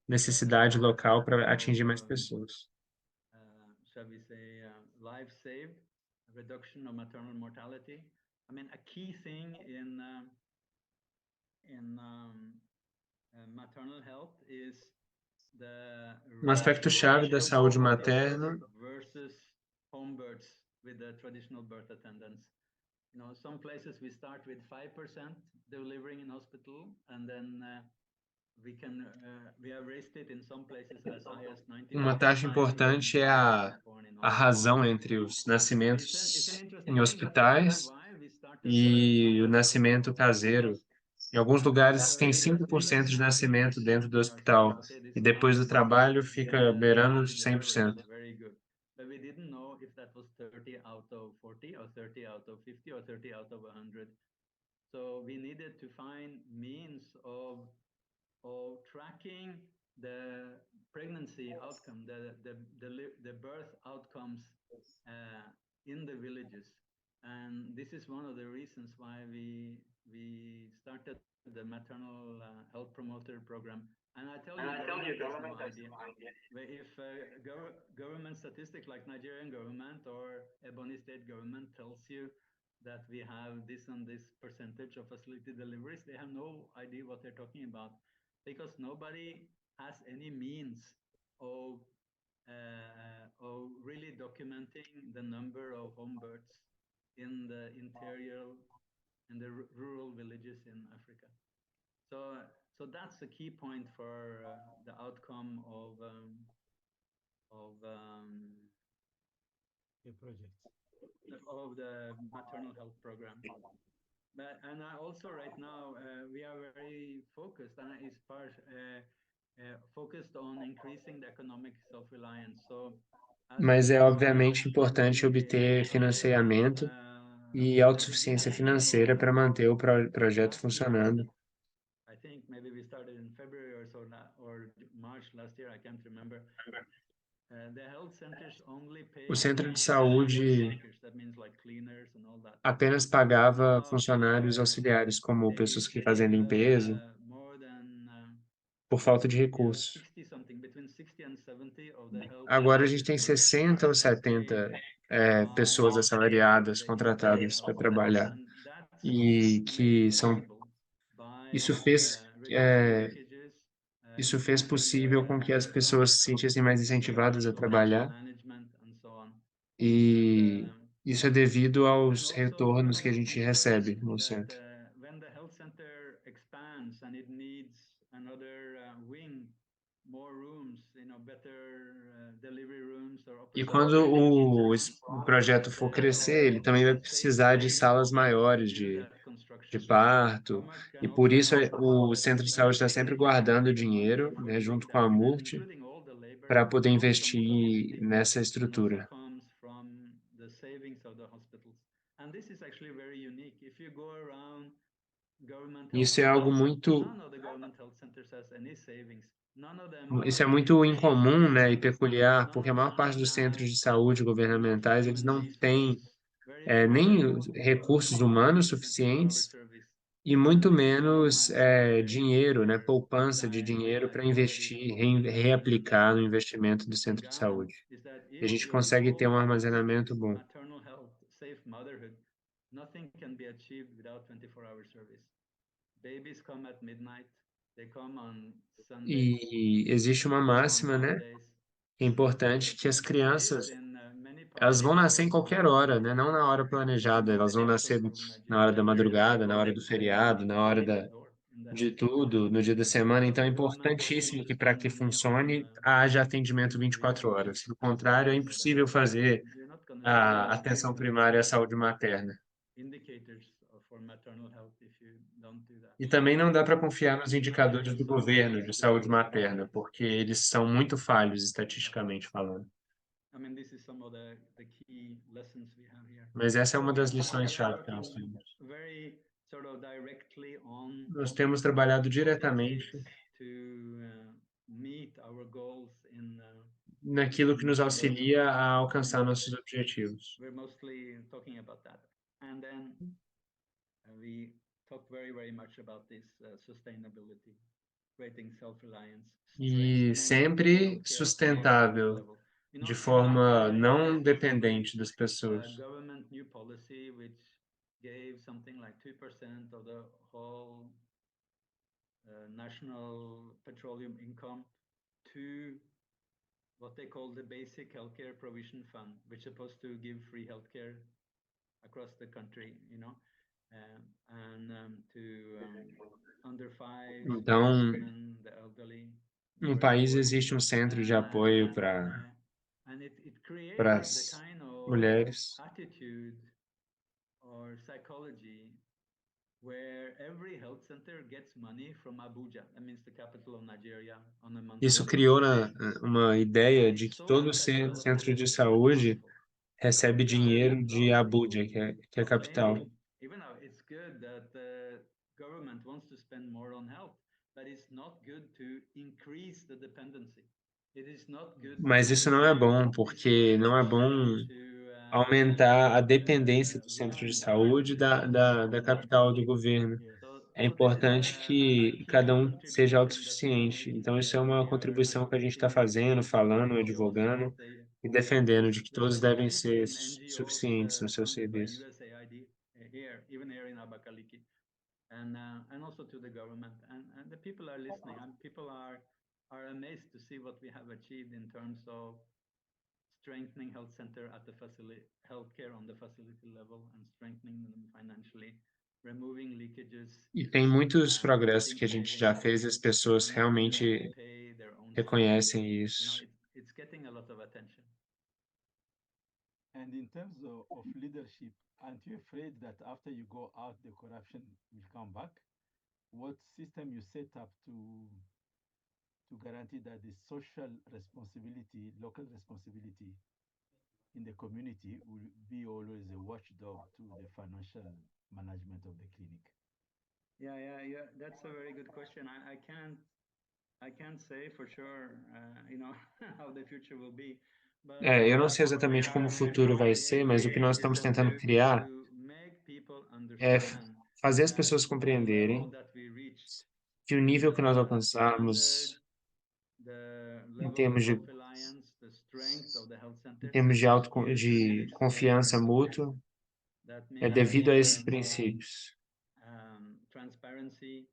necessidade local para atingir mais pessoas. Shall we say, life saved, reduction of maternal mortality. I mean, a key thing in maternal health is Um aspecto-chave da saúde materna versus home births with the traditional birth attendants. You know, some places we start with 5% delivering in hospital, and then we have raised it in some places as high as 90%. Uma taxa importante é a razão entre os nascimentos em hospitais e o nascimento caseiro. Em alguns lugares tem 5% de nascimento dentro do hospital e depois do trabalho fica beirando 100%. But we didn't know if that was 30 out of 40 or 30 out of 50 or 30 out of 100. So we needed to find means of tracking the pregnancy outcome, the birth outcomes in the villages. And this is one of the reasons why we started the maternal health promoter program. And I tell you, government has no idea. If government statistic like Nigerian government or Ebony State government tells you that we have this and this percentage of facility deliveries, they have no idea what they're talking about, because nobody has any means of really documenting the number of home births in the interior and the rural villages in Africa. So that's the key point for the outcome of your project. Of the maternal health program. And also right now we are very focused, and it's focused on increasing the economic self-reliance. So, mas é obviamente importante obter financiamento e autossuficiência financeira para manter o projeto funcionando. I think maybe we started in February or so, or March last year, I can't remember. The health centers only O paid centro de support saúde workers, that means like cleaners and all that. apenas pagava Now, funcionários auxiliares, como maybe pessoas que fazem limpeza, more than por falta de recursos. 60 something, between 60 and 70 of the health Agora a centers gente tem were 60 ou paid 70 by pessoas assalariadas, the United contratadas para Health Centers, trabalhar, and that's e made que são. possible by Isso fez, reducing leakages, isso fez improving possível com que as pessoas se sentissem mais incentivadas a trabalhar, management and so on. e And isso é devido aos also retornos que a gente recebe no that centro. when the health center expands and it needs another wing, more rooms, better delivery rooms or E operations quando rooms, o projeto for crescer, ele também vai precisar de salas maiores do de that construction. parto, Comac can e por also isso help o centro de saúde está sempre guardando dinheiro, né, junto com a and MURT, including all the labor para poder both from the investir community nessa and also estrutura. comes from the savings of the hospitals. And this is actually very unique. If you go around government health Isso é algo centers, muito, none of the government health centers has any savings. None of them isso é are muito paying incomum, né, e salaries. peculiar, None porque a of maior them parte dos centros have de saúde enough governamentais, eles human não têm resources. Very few of nem them os recursos humanos in 24-hour suficientes service. e And muito this is one of menos my very dinheiro, né, clear poupança de desires dinheiro that para I already investir, communicated reaplicar no in investimento do in centro de Ghana saúde. is that E a if gente your consegue ter um goal armazenamento is bom. maternal health, safe motherhood, nothing can be achieved without 24-hour service. Babies come at midnight, they come on Sundays, E existe uma they come on máxima, né? holidays. É importante que as Kids crianças, in many elas parts vão of the nascer em world qualquer don't hora, né? live Não na hora planejada, elas vão nascer also from na hora Nigeria. da madrugada, na hora do They feriado, na hora next door in the de health center. tudo, no dia da semana. So Então é the government also importantíssimo want to que para spend que money on funcione, haja atendimento research 24 horas. Do and contrário, é studies of the impossível health. fazer We're not going to see a atenção primária à saúde materna. indicators for maternal health if you don't do that. E também não dá para confiar nos indicadores do governo de saúde materna, porque eles são muito falhos estatisticamente falando. I mean, this is some of the key lessons we have here. Mas essa é uma das We are lições-chave que nós working temos. very sort of directly on Nós temos trabalhado what it diretamente takes to meet our goals in naquilo que nos maternal health. auxilia a alcançar And nossos objetivos. we're mostly talking about that. And then we talk very, very much about this sustainability, creating self-reliance, E strengthening sempre healthcare on a sustentável, level. In de Australia, forma there não is dependente das a pessoas. government new policy which gave something like 2% of the whole national petroleum income to what they call the Basic Healthcare Provision Fund, which is supposed to give free healthcare across the country, and to under five, Então, women, the elderly, the no very país poor. existe um centro de apoio And it para created the as kind of mulheres. attitude or psychology where every health center gets money from Abuja, that means the capital of Nigeria, on a monthly Isso basis. criou uma ideia It's de que so todo centro de anti-development, it's saúde harmful. recebe Even now, dinheiro a de lot of Abuja, people que é a capital. complaining. Even now, it's good that the government wants to spend more on health, but it's not good to increase the dependency. It is not good Mas isso não é bom, porque não é bom aumentar a dependência do centro de saúde da capital do governo. É importante que cada um seja autossuficiente. Então, isso é uma contribuição que a gente está fazendo, falando, advogando e defendendo de que todos devem ser suficientes no seu serviço. USAID here, even here in Abakaliki, and also to the government, and the people are listening, and people are amazed to see what we have achieved in terms of strengthening health center at the facility, healthcare on the facility level, and strengthening them financially, removing leakages. E tem muitos progressos que a gente já fez e as pessoas realmente reconhecem isso. It's getting a lot of attention. And in terms of leadership, aren't you afraid that after you go out, the corruption will come back? What system you set up to guarantee that the social responsibility, local responsibility, in the community will be always a watchdog to the financial management of the clinic? Yeah. That's a very good question. I can't say for sure, how the future will be. But Eu não sei exatamente como o futuro vai ser, mas o que nós estamos tentando criar to make people é understand fazer as pessoas the level compreenderem that we reached, que o nível que nós the alcançamos the em level of termos de, self-reliance, the strength of the health em centers termos de, is de confiança extraordinary. mútua That é means devido a esses princípios, transparency,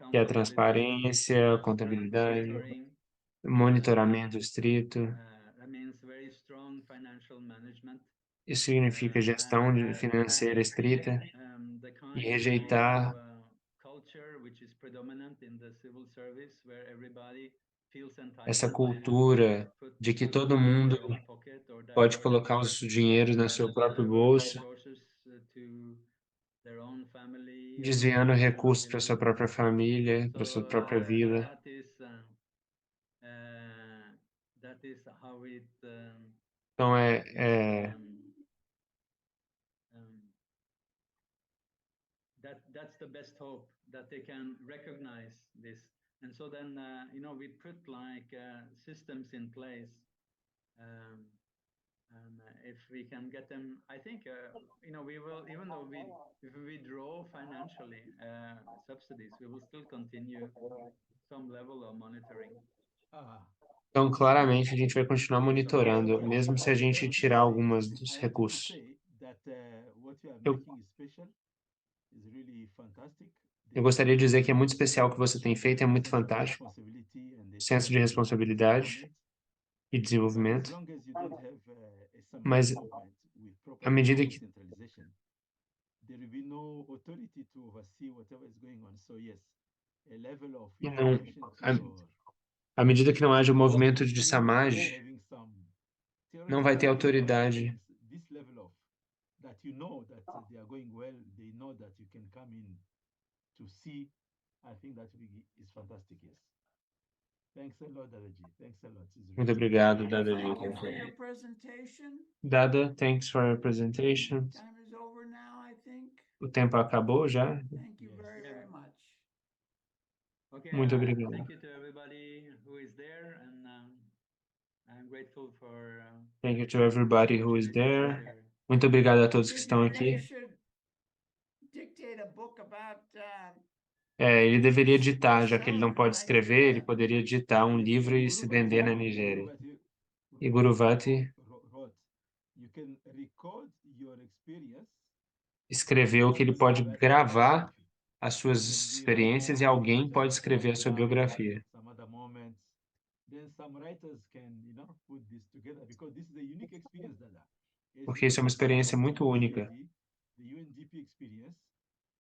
que é a accountability, transparência, a contabilidade, monitoring. monitoramento estrito. That means very strong financial management. Isso significa gestão financeira estrita The e kind rejeitar of culture which is predominant in the civil service, where everybody feels essa entitled cultura to de que put todo money in mundo their own pocket or pode divert colocar os dinheiros no seu próprio bolso, resources to their own family or desviando recursos para sua village. própria família, para sua própria vila. That is how it Então, that's the best hope, that they can recognize this. And so then, we put like systems in place. And if we can get them, I think, we will, even though if we withdraw financially subsidies, we will still continue some level of monitoring. Então, claramente, a gente vai continuar monitorando, mesmo se a gente tirar algumas dos recursos. Eu gostaria de dizer que é muito especial o que você tem feito, é muito fantástico. Senso de responsabilidade e desenvolvimento. Mas, à medida que à medida que não haja o movimento de samaj, não vai ter autoridade. Muito obrigado, Dada. Thank you for your presentation. Dada, thanks for your presentation. Time is over now, I think. O tempo acabou já. Thank you very, very much. Okay, Muito obrigado. thank you to everybody who is there, and I'm grateful for. Thank you to everybody who is there. Muito obrigado a todos que estão aqui. Dictate a book about, Ele deveria ditar, já que ele não pode escrever, ele poderia ditar um livro e se vender na Nigéria. E Guruvati escreveu que ele pode gravar as suas experiências e alguém pode escrever a sua biografia. Porque isso é uma experiência muito única.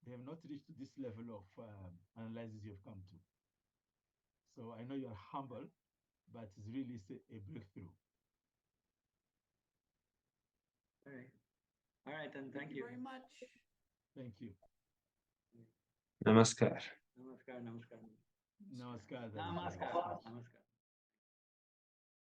They have not reached this level of analysis you've come to. So I know you are humble, but it's really a breakthrough. All right, and thank you very much. Thank you. Namaskar. Namaskar. Namaskar.